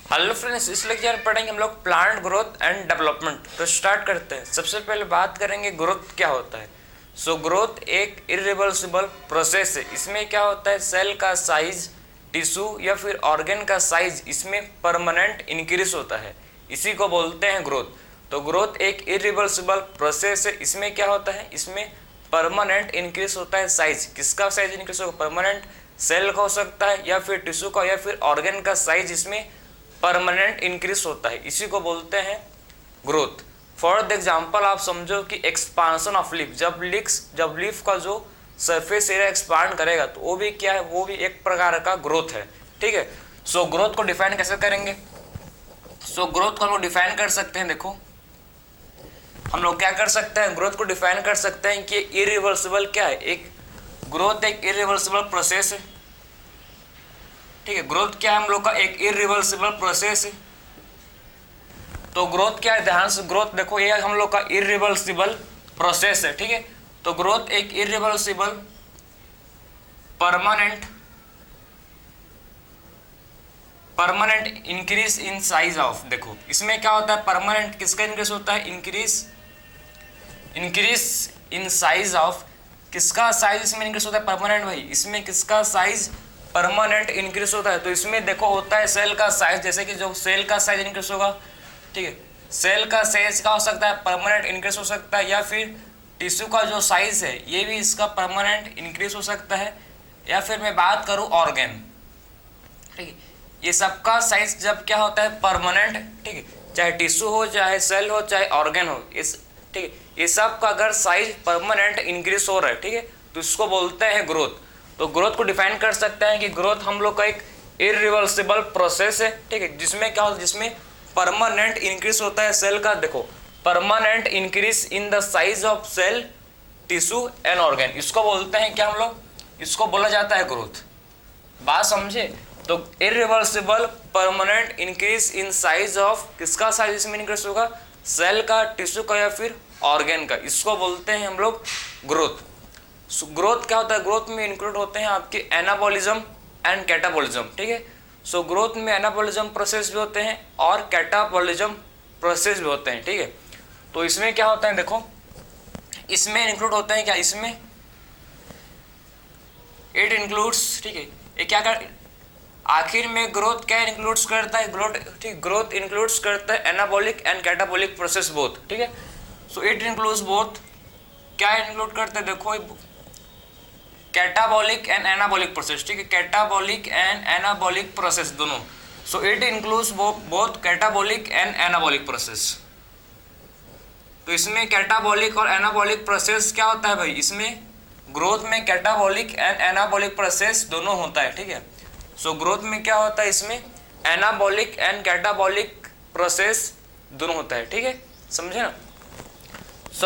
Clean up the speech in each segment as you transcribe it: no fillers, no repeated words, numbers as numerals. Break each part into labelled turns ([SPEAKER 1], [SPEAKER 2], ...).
[SPEAKER 1] Hello friends, इस lecture में पढ़ेंगे हम लोग प्लांट ग्रोथ एंड डेवलपमेंट। तो स्टार्ट करते हैं। सबसे पहले बात करेंगे ग्रोथ क्या होता है। सो ग्रोथ एक इरिवर्सिबल प्रोसेस है। इसमें क्या होता है, सेल का साइज, टिश्यू या फिर ऑर्गन का साइज इसमें परमानेंट इंक्रीज होता है, इसी को बोलते हैं ग्रोथ। तो ग्रोथ एक इरिवर्सिबल प्रोसेस है। इसमें क्या होता है, इसमें परमानेंट इंक्रीज होता है साइज। किसका साइज इंक्रीज होगा, परमानेंट सेल का हो सकता है या फिर टिश्यू का या फिर ऑर्गन का साइज इसमें परमानेंट इंक्रीज होता है, इसी को बोलते हैं ग्रोथ। फॉर द एग्जाम्पल आप समझो कि एक्सपांशन ऑफ लीफ, जब लीफ का जो सरफेस एरिया एक्सपांड करेगा तो वो भी क्या है, वो भी एक प्रकार का ग्रोथ है। ठीक है। सो ग्रोथ को डिफाइन कैसे करेंगे। सो ग्रोथ को हम लोग डिफाइन कर सकते हैं। देखो हम लोग क्या कर सकते हैं, ग्रोथ को डिफाइन कर सकते हैं कि इरिवर्सिबल क्या है, एक ग्रोथ एक इरिवर्सिबल प्रोसेस है। ठीक है, ग्रोथ क्या है हम लोग का, एक इरिवर्सिबल प्रोसेस है। तो ग्रोथ क्या है, ध्यान से ग्रोथ देखो, ये हम लोग का इरिवर्सिबल प्रोसेस है। ठीक है, तो ग्रोथ एक irreversible permanent increase in size of. देखो इसमें क्या होता है, परमानेंट किसका इंक्रीज होता है, इंक्रीज इन साइज ऑफ। किसका साइज इसमें इंक्रीज होता है, परमानेंट। भाई इसमें किसका साइज परमानेंट इंक्रीज होता है। तो इसमें देखो होता है सेल का साइज, जैसे कि जो सेल का साइज इंक्रीज होगा, ठीक है, सेल का साइज का हो सकता है परमानेंट इंक्रीज हो सकता है, या फिर टिश्यू का जो साइज है ये भी इसका परमानेंट इंक्रीज हो सकता है, या फिर मैं बात करूं ऑर्गन। ठीक है, ये सबका साइज जब क्या होता है, परमानेंट। ठीक है, चाहे टिश्यू हो, चाहे सेल हो, चाहे ऑर्गन हो, इस ठीक है, ये सब का अगर साइज परमानेंट इंक्रीज हो रहा है, ठीक है, तो इसको बोलते हैं ग्रोथ। तो ग्रोथ को डिफाइन कर सकते हैं कि ग्रोथ हम लोग का एक इरिवर्सिबल प्रोसेस है। ठीक है, जिसमें क्या होता है, जिसमें परमानेंट इंक्रीज होता है सेल का। देखो permanent increase in the size of cell, tissue and organ, इसको बोलते हैं क्या हम लोग, इसको बोला जाता है ग्रोथ। बात समझे। तो irreversible permanent increase in size of, किसका साइज इसमें इंक्रीज होगा, सेल का, टिश्यू का या फिर ऑर्गन का, इसको बोलते हैं हम लोग ग्रोथ। ग्रोथ क्या होता है, ग्रोथ में इंक्लूड होते हैं आपके एनाबॉलिज्म एंड कैटाबॉलिज्म। ठीक है, सो ग्रोथ में एनाबॉलिज्म प्रोसेस भी होते हैं और कैटाबॉलिज्म प्रोसेस भी होते हैं। ठीक है, तो इसमें क्या होता है, देखो इसमें इंक्लूड होते हैं क्या, इसमें इट इंक्लूड्स। ठीक है, ये क्या कर, आखिर में ग्रोथ क्या इंक्लूड्स करता है, ग्रोथ। ठीक, ग्रोथ इंक्लूड्स करता है anabolic and catabolic process both. ठीक है, सो इट इंक्लूड्स बोथ। क्या इंक्लूड करते हैं, देखो कैटाबॉलिक एंड एनाबॉलिक प्रोसेस। ठीक है, कैटाबॉलिक एंड एनाबॉलिक प्रोसेस दोनों। So it includes both catabolic and anabolic process. तो इसमें कैटाबॉलिक और एनाबॉलिक प्रोसेस क्या होता है भाई, इसमें ग्रोथ में कैटाबॉलिक एंड एनाबॉलिक प्रोसेस दोनों होता है। ठीक है, सो ग्रोथ में क्या होता है, इसमें एनाबॉलिक एंड कैटाबॉलिक प्रोसेस दोनों होता है। ठीक है, समझे ना।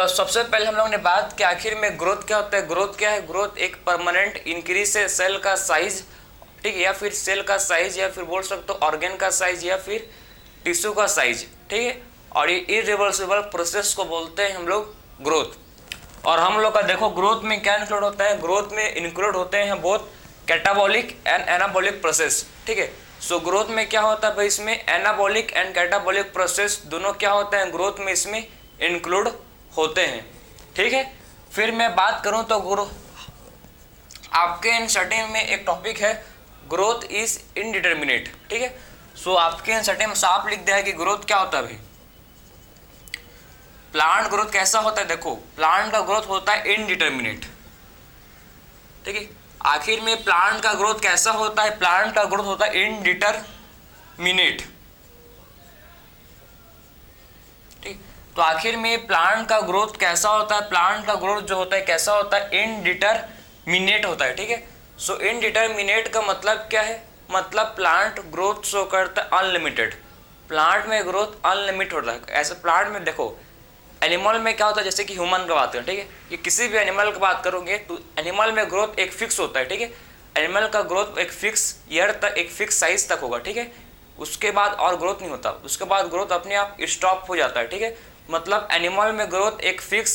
[SPEAKER 1] सबसे पहले हम लोगों ने बात कि आखिर में ग्रोथ क्या होता है। ग्रोथ क्या है, ग्रोथ एक परमानेंट इंक्रीज है सेल का साइज, ठीक है, या फिर सेल का साइज, या फिर बोल सकते हो ऑर्गन का साइज, या फिर टिश्यू का साइज। ठीक है, और ये इरिवर्सिबल प्रोसेस को बोलते हैं हम लोग ग्रोथ। और हम लोग का देखो ग्रोथ में क्या इंक्लूड होता है, ग्रोथ में इंक्लूड होते हैं both catabolic and anabolic process. ठीक है, सो ग्रोथ में क्या होता है भाई, इसमें एनाबॉलिक एंड कैटाबॉलिक प्रोसेस दोनों क्या होते हैं, ग्रोथ में इसमें इंक्लूड होते हैं। ठीक है, फिर मैं बात करूं तो आपके एनसीईआरटी में एक टॉपिक है ग्रोथ इज इनडिटर्मिनेट। ठीक है, सो आपके एनसीईआरटी में साफ लिख दिया है कि ग्रोथ क्या होता है भाई, प्लांट ग्रोथ कैसा होता है। देखो प्लांट का ग्रोथ होता है इनडिटर्मिनेट। ठीक है, आखिर में प्लांट का ग्रोथ कैसा होता है, प्लांट का ग्रोथ होता है इनडिटर्मिनेट। तो आखिर में प्लांट का ग्रोथ कैसा होता है, प्लांट का ग्रोथ जो होता है कैसा होता है, इनडिटरमिनेट होता है। ठीक है, सो इनडिटरमिनेट का मतलब क्या है, मतलब प्लांट ग्रोथ शो करता है अनलिमिटेड। प्लांट में ग्रोथ अनलिमिटेड होता है। ऐसे प्लांट में देखो एनिमल में क्या होता है, जैसे कि ह्यूमन का बात करें, ठीक है, कि किसी भी एनिमल की बात करोगे तो एनिमल में ग्रोथ एक फिक्स होता है। ठीक है, एनिमल का ग्रोथ एक फिक्स ईयर तक, एक फिक्स साइज तक होगा। ठीक है, उसके बाद और ग्रोथ नहीं होता, उसके बाद ग्रोथ अपने आप स्टॉप हो जाता है। ठीक है, मतलब एनिमल में ग्रोथ एक फिक्स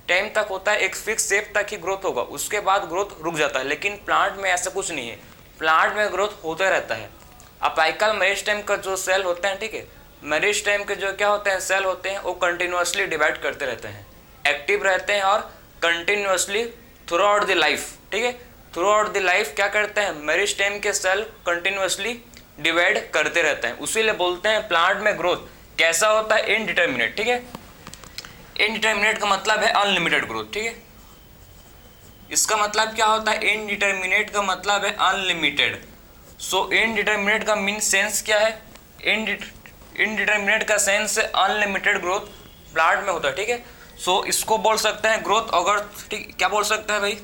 [SPEAKER 1] टाइम तक होता है, एक फिक्स शेप तक ही ग्रोथ होगा, उसके बाद ग्रोथ रुक जाता है। लेकिन प्लांट में ऐसा कुछ नहीं है, प्लांट में ग्रोथ होता रहता है। अपाइकल मेरिस्टेम का जो सेल होते हैं, ठीक है, मेरिस्टेम के जो क्या होते हैं सेल होते हैं, वो कंटिन्यूअसली डिवाइड करते रहते हैं, एक्टिव रहते हैं और continuously through out the life, ठीक है, थ्रू आउट द लाइफ क्या करते हैं, मेरिस्टेम के सेल कंटिन्यूअसली डिवाइड करते रहते हैं। उसीलिए बोलते हैं प्लांट में ग्रोथ कैसा होता है, इनडिटर्मिनेट, ठीक है। इनडिटर्मिनेट का मतलब है अनलिमिटेड ग्रोथ, ठीक है। इसका मतलब क्या होता है, इनडिटर्मिनेट का मतलब है अनलिमिटेड। सो इनडिटर्मिनेट का मीन सेंस क्या है, इनडिटर्मिनेट का सेंस है अनलिमिटेड ग्रोथ प्लांट में होता है, ठीक है। सो इसको बोल सकते हैं ग्रोथ अगर, ठीक, क्या बोल सकते हैं भाई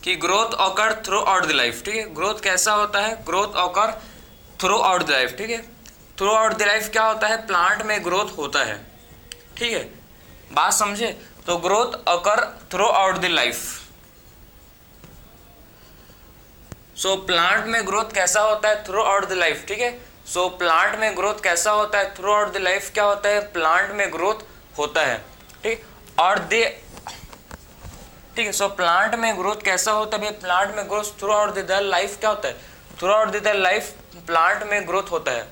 [SPEAKER 1] कि growth occur through out the life, ठीक है। ग्रोथ कैसा होता है, growth occur through out the life, ठीक है। थ्रू आउट द लाइफ क्या होता है, प्लांट में ग्रोथ होता है, ठीक है, बात समझे। तो growth occur through out the life. So plant में ग्रोथ कैसा होता है, थ्रू आउट द लाइफ, ठीक है। सो प्लांट में ग्रोथ कैसा होता है, थ्रू आउट द लाइफ क्या होता है, प्लांट में ग्रोथ होता है, ठीक। और दे, ठीक है, सो प्लांट में ग्रोथ कैसा होता है भाई, प्लांट में growth through out the life क्या होता है, through out the life plant में ग्रोथ होता है।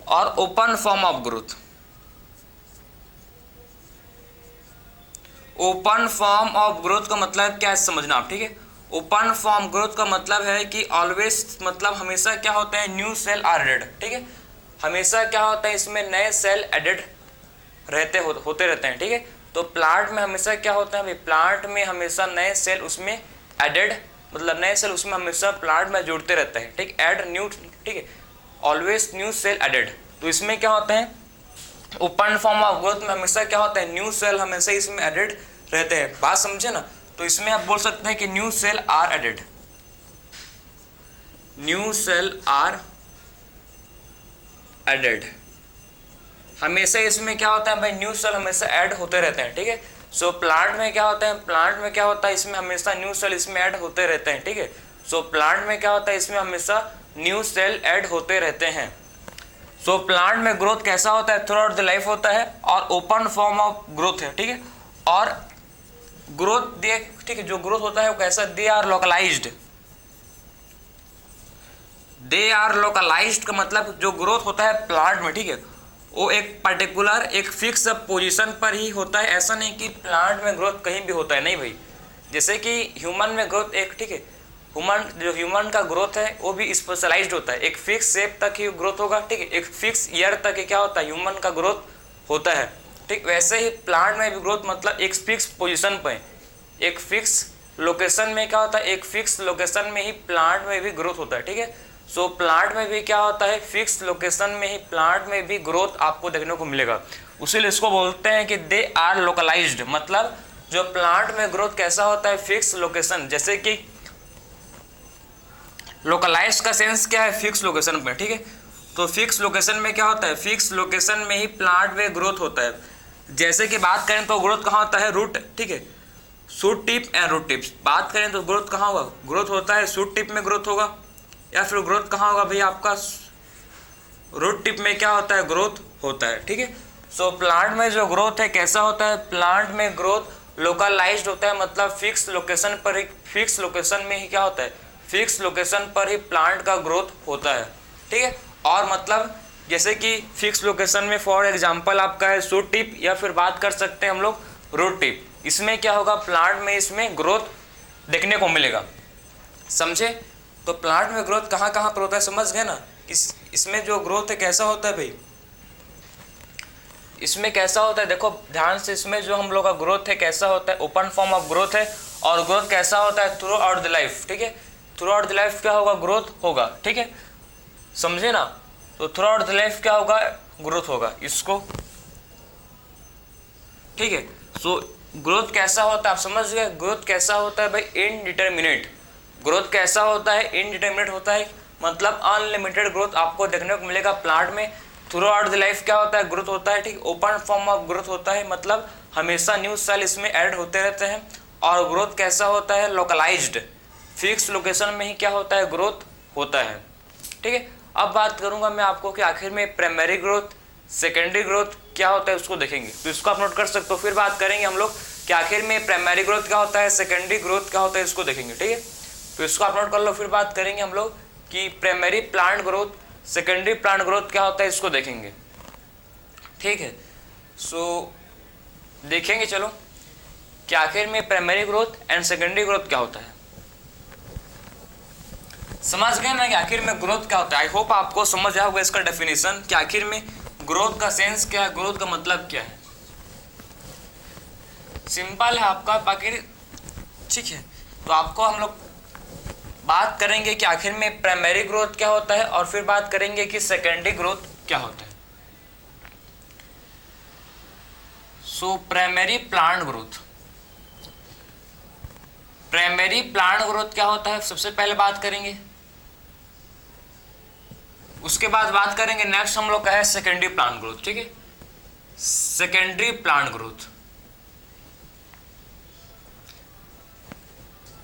[SPEAKER 1] और open form of growth, open form of growth का मतलब क्या है समझना आप, ठीक है। ओपन फॉर्म ग्रोथ का मतलब है कि ऑलवेज, मतलब हमेशा क्या होता है, न्यू सेल आर एडेड, ठीक है, हमेशा क्या होता है इसमें नए सेल एडेड होते रहते हैं, ठीक है। तो प्लांट में हमेशा क्या होता है भाई, प्लांट में हमेशा नए सेल उसमें एडेड, मतलब नए सेल उसमें हमेशा प्लांट में जुड़ते रहते हैं, ठीक, एड न्यू, ठीक है, ऑलवेज न्यू सेल एडेड। तो इसमें क्या होते हैं, ओपन फॉर्म ऑफ ग्रोथ में हमेशा क्या होता है, न्यू सेल हमेशा इसमें एडेड रहते हैं, बात समझे ना। तो इसमें आप बोल सकते हैं कि new cell are added, new cell are added, हमेशा इसमें क्या होता है भाई, न्यू सेल हमेशा ऐड होते रहते हैं, ठीक है। सो प्लांट में क्या होता है, प्लांट में क्या होता है, इसमें हमेशा न्यू सेल इसमें ऐड होते रहते हैं, ठीक है। सो प्लांट में क्या होता है, इसमें हमेशा न्यू सेल ऐड होते रहते हैं। सो प्लांट में ग्रोथ कैसा होता है, थ्रू आउट द लाइफ होता है और ओपन फॉर्म ऑफ ग्रोथ है, ठीक है। और ग्रोथ दे, ठीक है, जो ग्रोथ होता है वो कैसा, they are localized, they are localized का मतलब जो ग्रोथ होता है प्लांट में, ठीक है, वो एक पर्टिकुलर एक फिक्स पोजीशन पर ही होता है। ऐसा नहीं कि प्लांट में ग्रोथ कहीं भी होता है, नहीं भाई। जैसे कि ह्यूमन में ग्रोथ एक, ठीक है, ह्यूमन का ग्रोथ है वो भी स्पेशलाइज्ड होता है, एक फिक्स शेप तक ही ग्रोथ होगा, ठीक है, एक फिक्स ईयर तक ही क्या होता है, ह्यूमन का ग्रोथ होता है, ठीक। वैसे ही प्लांट में भी ग्रोथ मतलब एक फिक्स पोजीशन पर, एक फिक्स लोकेशन में क्या होता है, एक फिक्स लोकेशन में ही प्लांट में भी ग्रोथ होता है, ठीक है। सो प्लांट में भी क्या होता है, फिक्स लोकेशन में ही प्लांट में भी ग्रोथ आपको देखने को मिलेगा। उसीलिए इसको बोलते हैं कि दे आर लोकलाइज्ड, मतलब जो प्लांट में ग्रोथ कैसा होता है, फिक्स लोकेशन। जैसे कि लोकलाइज्ड का सेंस क्या है, फिक्स लोकेशन पे, ठीक है। तो फिक्स लोकेशन में क्या होता है, फिक्स लोकेशन में ही प्लांट में ग्रोथ होता है। जैसे कि बात करें तो ग्रोथ कहाँ होता है, रूट, ठीक है, shoot tip and root tips. बात करें तो ग्रोथ कहाँ होगा, ग्रोथ होता है शूट टिप में ग्रोथ होगा, या फिर ग्रोथ कहाँ होगा भैया आपका, रूट टिप में क्या होता है, ग्रोथ होता है, ठीक है। सो प्लांट में जो ग्रोथ है कैसा होता है, प्लांट में ग्रोथ लोकलाइज्ड होता है, मतलब फिक्स लोकेशन पर ही, फिक्स लोकेशन में ही क्या होता है, फिक्स लोकेशन पर ही प्लांट का ग्रोथ होता है, ठीक है। और मतलब जैसे कि फिक्स लोकेशन में फॉर एग्जांपल आपका है शूट टिप, या फिर बात कर सकते हैं हम लोग रूट टिप। इसमें क्या होगा, प्लांट में इसमें ग्रोथ देखने को मिलेगा, समझे। तो प्लांट में ग्रोथ कहाँ कहाँ पर होता है, समझ गए ना। इसमें जो ग्रोथ है कैसा होता है भाई, इसमें कैसा होता है, देखो ध्यान से, इसमें जो हम लोग का ग्रोथ है कैसा होता है, ओपन फॉर्म ऑफ ग्रोथ है। और ग्रोथ कैसा होता है, थ्रू आउट द लाइफ, ठीक है, थ्रू आउट द लाइफ क्या होगा, ग्रोथ होगा, ठीक है, समझे ना। तो थ्रू आउट द लाइफ क्या होगा, ग्रोथ होगा इसको, ठीक है। सो ग्रोथ कैसा होता है आप समझ गए, ग्रोथ कैसा होता है भाई, इनडिटर्मिनेट। ग्रोथ कैसा होता है, इनडिटर्मिनेट होता है, मतलब अनलिमिटेड ग्रोथ आपको देखने को मिलेगा प्लांट में। थ्रू आउट द लाइफ क्या होता है, ग्रोथ होता है, ठीक। ओपन फॉर्म ऑफ ग्रोथ होता है, मतलब हमेशा न्यू सेल इसमें ऐड होते रहते हैं। और ग्रोथ कैसा होता है, लोकलाइज्ड, फिक्स लोकेशन में ही क्या होता है, ग्रोथ होता है, ठीक है। अब बात करूंगा मैं आपको कि आखिर में प्राइमरी ग्रोथ, सेकेंडरी ग्रोथ क्या होता है उसको देखेंगे। तो इसको आप नोट कर सकते हो, फिर बात करेंगे हम लोग कि आखिर में प्राइमरी ग्रोथ क्या होता है, सेकेंडरी ग्रोथ क्या होता है, इसको देखेंगे, ठीक है। तो इसको आप नोट कर लो, फिर बात करेंगे हम लोग कि primary plant growth, secondary plant growth क्या होता है, इसको देखेंगे। ठीक है, सो देखेंगे चलो कि आखिर में primary growth and secondary growth क्या होता है। समझ गए ना कि आखिर में ग्रोथ क्या होता है। आई होप आपको समझ आया होगा इसका डेफिनेशन कि आखिर में ग्रोथ का सेंस क्या है, ग्रोथ का मतलब क्या है। सिंपल है आपका बाकी, ठीक है। तो आपको हम लोग बात करेंगे कि आखिर में प्राइमरी ग्रोथ क्या होता है और फिर बात करेंगे कि सेकेंडरी ग्रोथ क्या होता है। So primary plant growth, primary plant growth क्या होता है सबसे पहले बात करेंगे। उसके बाद बात करेंगे नेक्स्ट हम लोग का है सेकेंडरी प्लांट ग्रोथ। ठीक है, सेकेंडरी प्लांट ग्रोथ।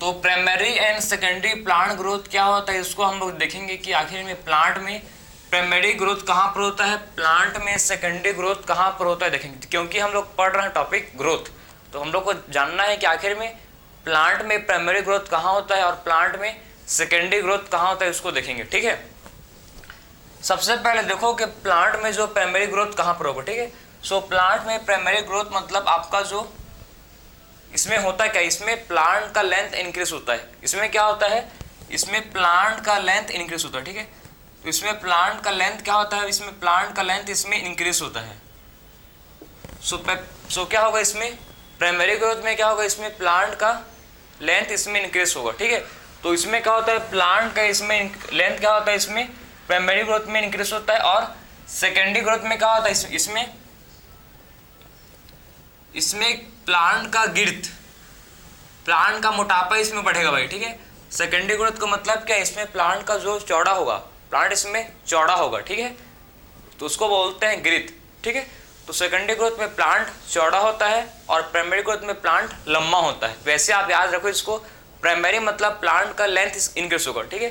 [SPEAKER 1] तो primary and secondary plant growth क्या होता है इसको हम लोग देखेंगे कि आखिर में प्लांट में प्राइमरी ग्रोथ कहाँ पर होता है, प्लांट में सेकेंडरी ग्रोथ कहाँ पर होता है देखेंगे। क्योंकि हम लोग पढ़ रहे हैं टॉपिक ग्रोथ, तो हम लोग को जानना है कि आखिर में प्लांट में प्राइमरी ग्रोथ कहाँ होता है और प्लांट में सेकेंडरी ग्रोथ कहाँ होता है, इसको देखेंगे। ठीक है, सबसे पहले देखो कि प्लांट में जो प्राइमरी ग्रोथ कहाँ पर होगा। ठीक है, सो प्लांट में प्राइमरी ग्रोथ मतलब आपका जो इसमें होता है क्या, इसमें प्लांट का लेंथ इंक्रीज होता है। इसमें क्या होता है, इसमें प्लांट का लेंथ इंक्रीज होता है। ठीक है, तो इसमें प्लांट का लेंथ क्या होता है, इसमें प्लांट का लेंथ इसमें इंक्रीज होता है। सो क्या होगा इसमें प्राइमरी ग्रोथ में क्या होगा, इसमें प्लांट का लेंथ इसमें इंक्रीज होगा। ठीक है, तो इसमें क्या होता है, प्लांट का इसमें लेंथ क्या होता है, इसमें प्राइमरी ग्रोथ में इंक्रीज होता है। और सेकेंडरी ग्रोथ में क्या होता है, इसमें प्लांट का गिर्थ, प्लांट का मोटापा इसमें बढ़ेगा भाई। ठीक है, सेकेंडरी ग्रोथ का मतलब क्या है, इसमें प्लांट का जो चौड़ा होगा, प्लांट इसमें चौड़ा होगा। ठीक है, तो उसको बोलते हैं गिर्थ। ठीक है, तो सेकेंडरी ग्रोथ में प्लांट चौड़ा होता है और प्राइमरी ग्रोथ में प्लांट लंबा होता है। वैसे आप याद रखो इसको, प्राइमरी मतलब प्लांट का लेंथ इंक्रीज होगा। ठीक है,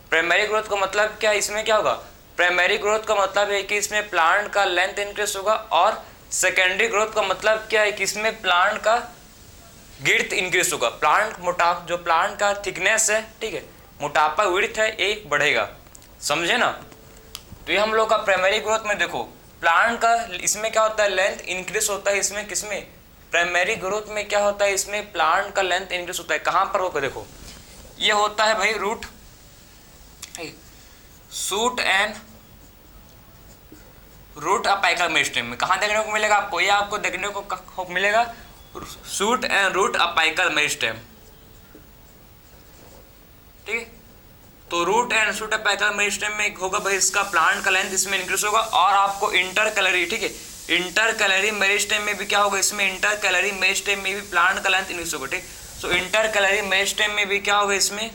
[SPEAKER 1] प्राइमरी ग्रोथ का मतलब क्या है, इसमें क्या होगा, प्राइमरी ग्रोथ का मतलब है कि इसमें प्लांट का लेंथ इंक्रीज होगा। और सेकेंडरी ग्रोथ का मतलब क्या है कि इसमें प्लांट का गिर्थ इंक्रीज होगा। प्लांट मोटापा, जो प्लांट का थिकनेस है, ठीक है, मोटापा विड्थ है, ये बढ़ेगा। समझे ना। तो ये हम लोग का प्राइमरी ग्रोथ में देखो प्लांट का इसमें क्या होता है, लेंथ इंक्रीज होता है। इसमें किसमें, प्राइमरी ग्रोथ में क्या होता है, इसमें प्लांट का लेंथ इंक्रीज होता है। कहाँ पर होगा, देखो ये होता है भाई root, shoot and root apical meristem में। कहाँ देखने को मिलेगा आपको, ये आपको देखने को मिलेगा shoot and root apical meristem. ठीक है, तो root and shoot apical meristem में होगा भाई इसका प्लांट का लेंथ इसमें इंक्रीज होगा। और आपको इंटरकैलरी, ठीक है, इंटरकैलरी मेरिस्टेम में भी क्या होगा, इसमें इंटरकैलरी मेरिस्टेम में भी प्लांट का लेंथ इंक्रीज होगा। ठीक, सो इंटरकैलरी मेरिस्टेम में भी क्या होगा, इसमें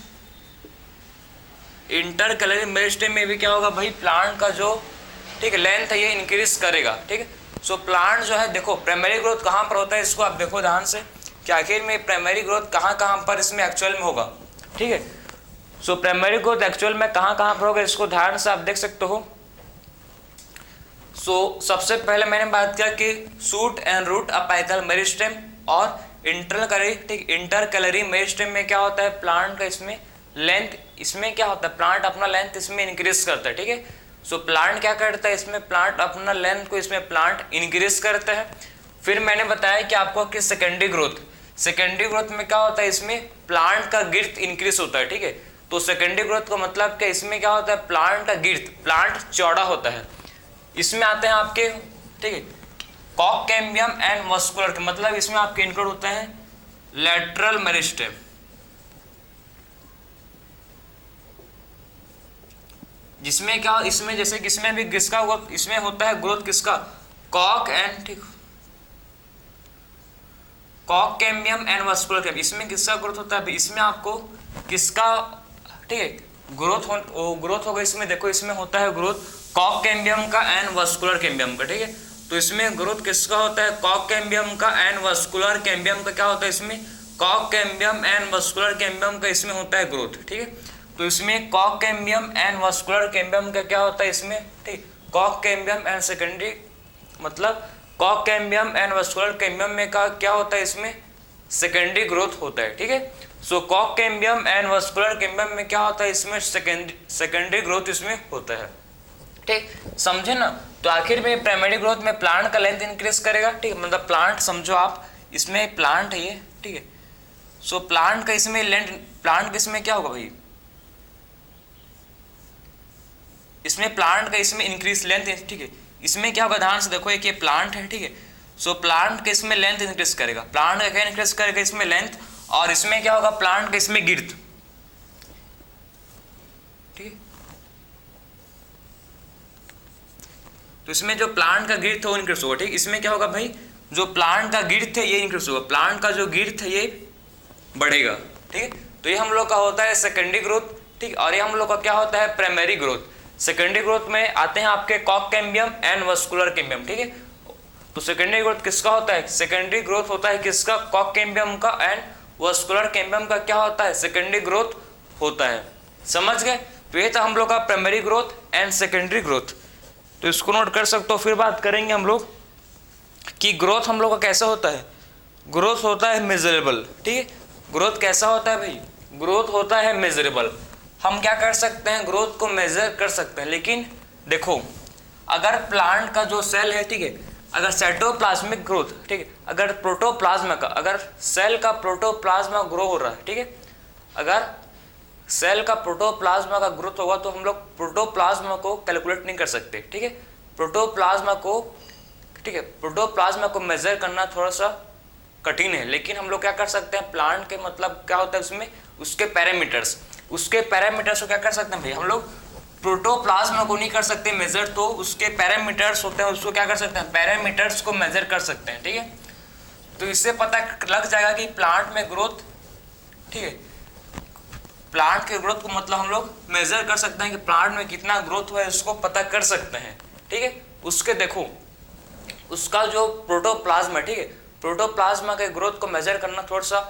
[SPEAKER 1] इंटरकैलरी मेरिस्टेम में भी क्या होगा भाई, प्लांट का जो ठीक है लेंथ है ये इंक्रीज करेगा। ठीक है, सो प्लांट जो है देखो प्राइमरी ग्रोथ कहाँ पर होता है, इसको आप देखो ध्यान से कि आखिर में प्राइमरी ग्रोथ कहाँ कहाँ पर इसमें एक्चुअल में होगा। ठीक है, सो प्राइमरी ग्रोथ एक्चुअल में कहाँ कहाँ पर होगा, इसको ध्यान से आप देख सकते हो। सो सबसे पहले मैंने बात किया कि shoot and root apical meristem और इंटरकैलरी, ठीक, इंटरकैलरी मेरिस्टेम में क्या होता है, प्लांट का इसमें लेंथ, इसमें क्या होता है, प्लांट अपना लेंथ इसमें इंक्रीज करता है। ठीक है, सो प्लांट क्या करता है, इसमें प्लांट अपना लेंथ को इसमें प्लांट इंक्रीज करता है। फिर मैंने बताया कि आपको कि सेकेंडरी ग्रोथ, सेकेंडरी ग्रोथ में क्या होता है, इसमें प्लांट का गिर्थ इंक्रीज होता है। ठीक है, तो सेकेंडरी ग्रोथ का मतलब क्या, इसमें क्या होता है, प्लांट का गिर्थ, प्लांट चौड़ा होता है। इसमें आते हैं आपके, ठीक है, कॉक कैम्बियम एंड मस्कुलर के, मतलब इसमें आपके इंक्लूड होते हैं लैटरल मेरिस्टेम। जिसमें क्या, इसमें जैसे किसमें भी किसका हुआ, इसमें होता है ग्रोथ किसका, कॉक एंड, ठीक, कॉक कैम्बियम एंड मस्कुलर कैम्बियम, इसमें किसका ग्रोथ होता है, इसमें आपको किसका, ठीक है, ग्रोथ होगा। इसमें देखो इसमें होता है ग्रोथ कॉक कैम्बियम का एंड वस्कुलर कैम्बियम का। ठीक है, तो इसमें ग्रोथ किसका होता है, कॉक कैम्बियम का एंड वस्कुलर कैम्बियम का क्या होता है, इसमें कॉक कैम्बियम एंड वस्कुलर कैम्बियम का इसमें होता है ग्रोथ। ठीक है, तो इसमें कॉक कैम्बियम एंड वस्कुलर कैम्बियम का क्या होता है, इसमें ठीक, कॉक कैम्बियम एंड सेकेंडरी, मतलब कॉक कैम्बियम एंड वस्कुलर कैम्बियम में का क्या होता है, इसमें सेकेंडरी ग्रोथ होता है, ठीक है। सो कॉक कैम्बियम एंड वास्कुलर कैम्बियम में क्या होता है, इसमें सेकेंडरी ग्रोथ इसमें होता है, ठीक, समझे ना। तो आखिर में प्राइमरी ग्रोथ में प्लांट का लेंथ इंक्रीज करेगा, ठीक है, मतलब प्लांट समझो आप, इसमें प्लांट है ये, ठीक है। सो प्लांट का इसमें लेंथ, प्लांट का इसमें क्या होगा भाई, इसमें प्लांट का इसमें इंक्रीज लेंथ, ठीक है। इसमें क्या होगा, ध्यान से देखो, एक ये प्लांट है, ठीक है। सो प्लांट का इसमें लेंथ इंक्रीज करेगा, प्लांट का क्या इंक्रीज करेगा, इसमें लेंथ, और इसमें क्या होगा, प्लांट का इसमें गिर्थ, ठीक है। तो इसमें जो प्लांट का गिर्थ है वो इंक्रीज होगा, ठीक। इसमें क्या होगा भाई, जो प्लांट का गिर्थ है ये इंक्रीज होगा, प्लांट का जो गिर्थ है ये बढ़ेगा, ठीक है। तो ये हम लोग का होता है सेकेंडरी ग्रोथ, ठीक। और ये हम लोग का क्या होता है, प्राइमरी ग्रोथ। सेकेंडरी ग्रोथ में आते हैं आपके कॉक कैम्बियम एंड वास्कुलर कैम्बियम, ठीक है। तो सेकेंडरी ग्रोथ किसका होता है, सेकेंडरी ग्रोथ होता है किसका, कॉक कैम्बियम का, एंड वास्कुलर कैम्बियम का क्या होता है, सेकेंडरी ग्रोथ होता है, समझ गए। तो ये था हम लोग का primary growth and secondary growth, तो इसको नोट कर सकते हो। फिर बात करेंगे हम लोग कि ग्रोथ हम लोग का कैसा होता है, ग्रोथ होता है मेजरेबल, ठीक है। ग्रोथ कैसा होता है भाई, ग्रोथ होता है मेजरेबल। हम क्या कर सकते हैं, ग्रोथ को मेजर कर सकते हैं, लेकिन देखो अगर प्लांट का जो सेल है, ठीक है, अगर साइटोप्लाज्मिक ग्रोथ, ठीक है, अगर प्रोटोप्लाज्मा का, अगर सेल का प्रोटोप्लाज्मा ग्रो हो रहा है, ठीक है, अगर सेल का प्रोटोप्लाज्मा का ग्रोथ होगा तो हम लोग प्रोटोप्लाज्मा को कैलकुलेट नहीं कर सकते, ठीक है। प्रोटोप्लाज्मा को, ठीक है, प्रोटोप्लाज्मा को मेजर करना थोड़ा सा कठिन है, लेकिन हम लोग क्या कर सकते हैं, प्लांट के मतलब क्या होता है उसमें, उसके पैरामीटर्स, उसके पैरामीटर्स को क्या कर सकते हैं भाई, हम लोग प्रोटोप्लाज्मा को नहीं कर सकते मेजर, तो उसके पैरामीटर्स होते हैं, उसको क्या कर सकते हैं, पैरामीटर्स को मेजर कर सकते हैं, ठीक है। तो इससे पता लग जाएगा कि प्लांट में ग्रोथ, ठीक है, प्लांट के ग्रोथ को मतलब हम लोग मेजर कर सकते हैं कि प्लांट में कितना ग्रोथ हुआ है, उसको पता कर सकते हैं, ठीक है। उसके देखो उसका जो प्रोटोप्लाज्मा, ठीक है, प्रोटोप्लाज्मा के ग्रोथ को मेजर करना थोड़ा सा,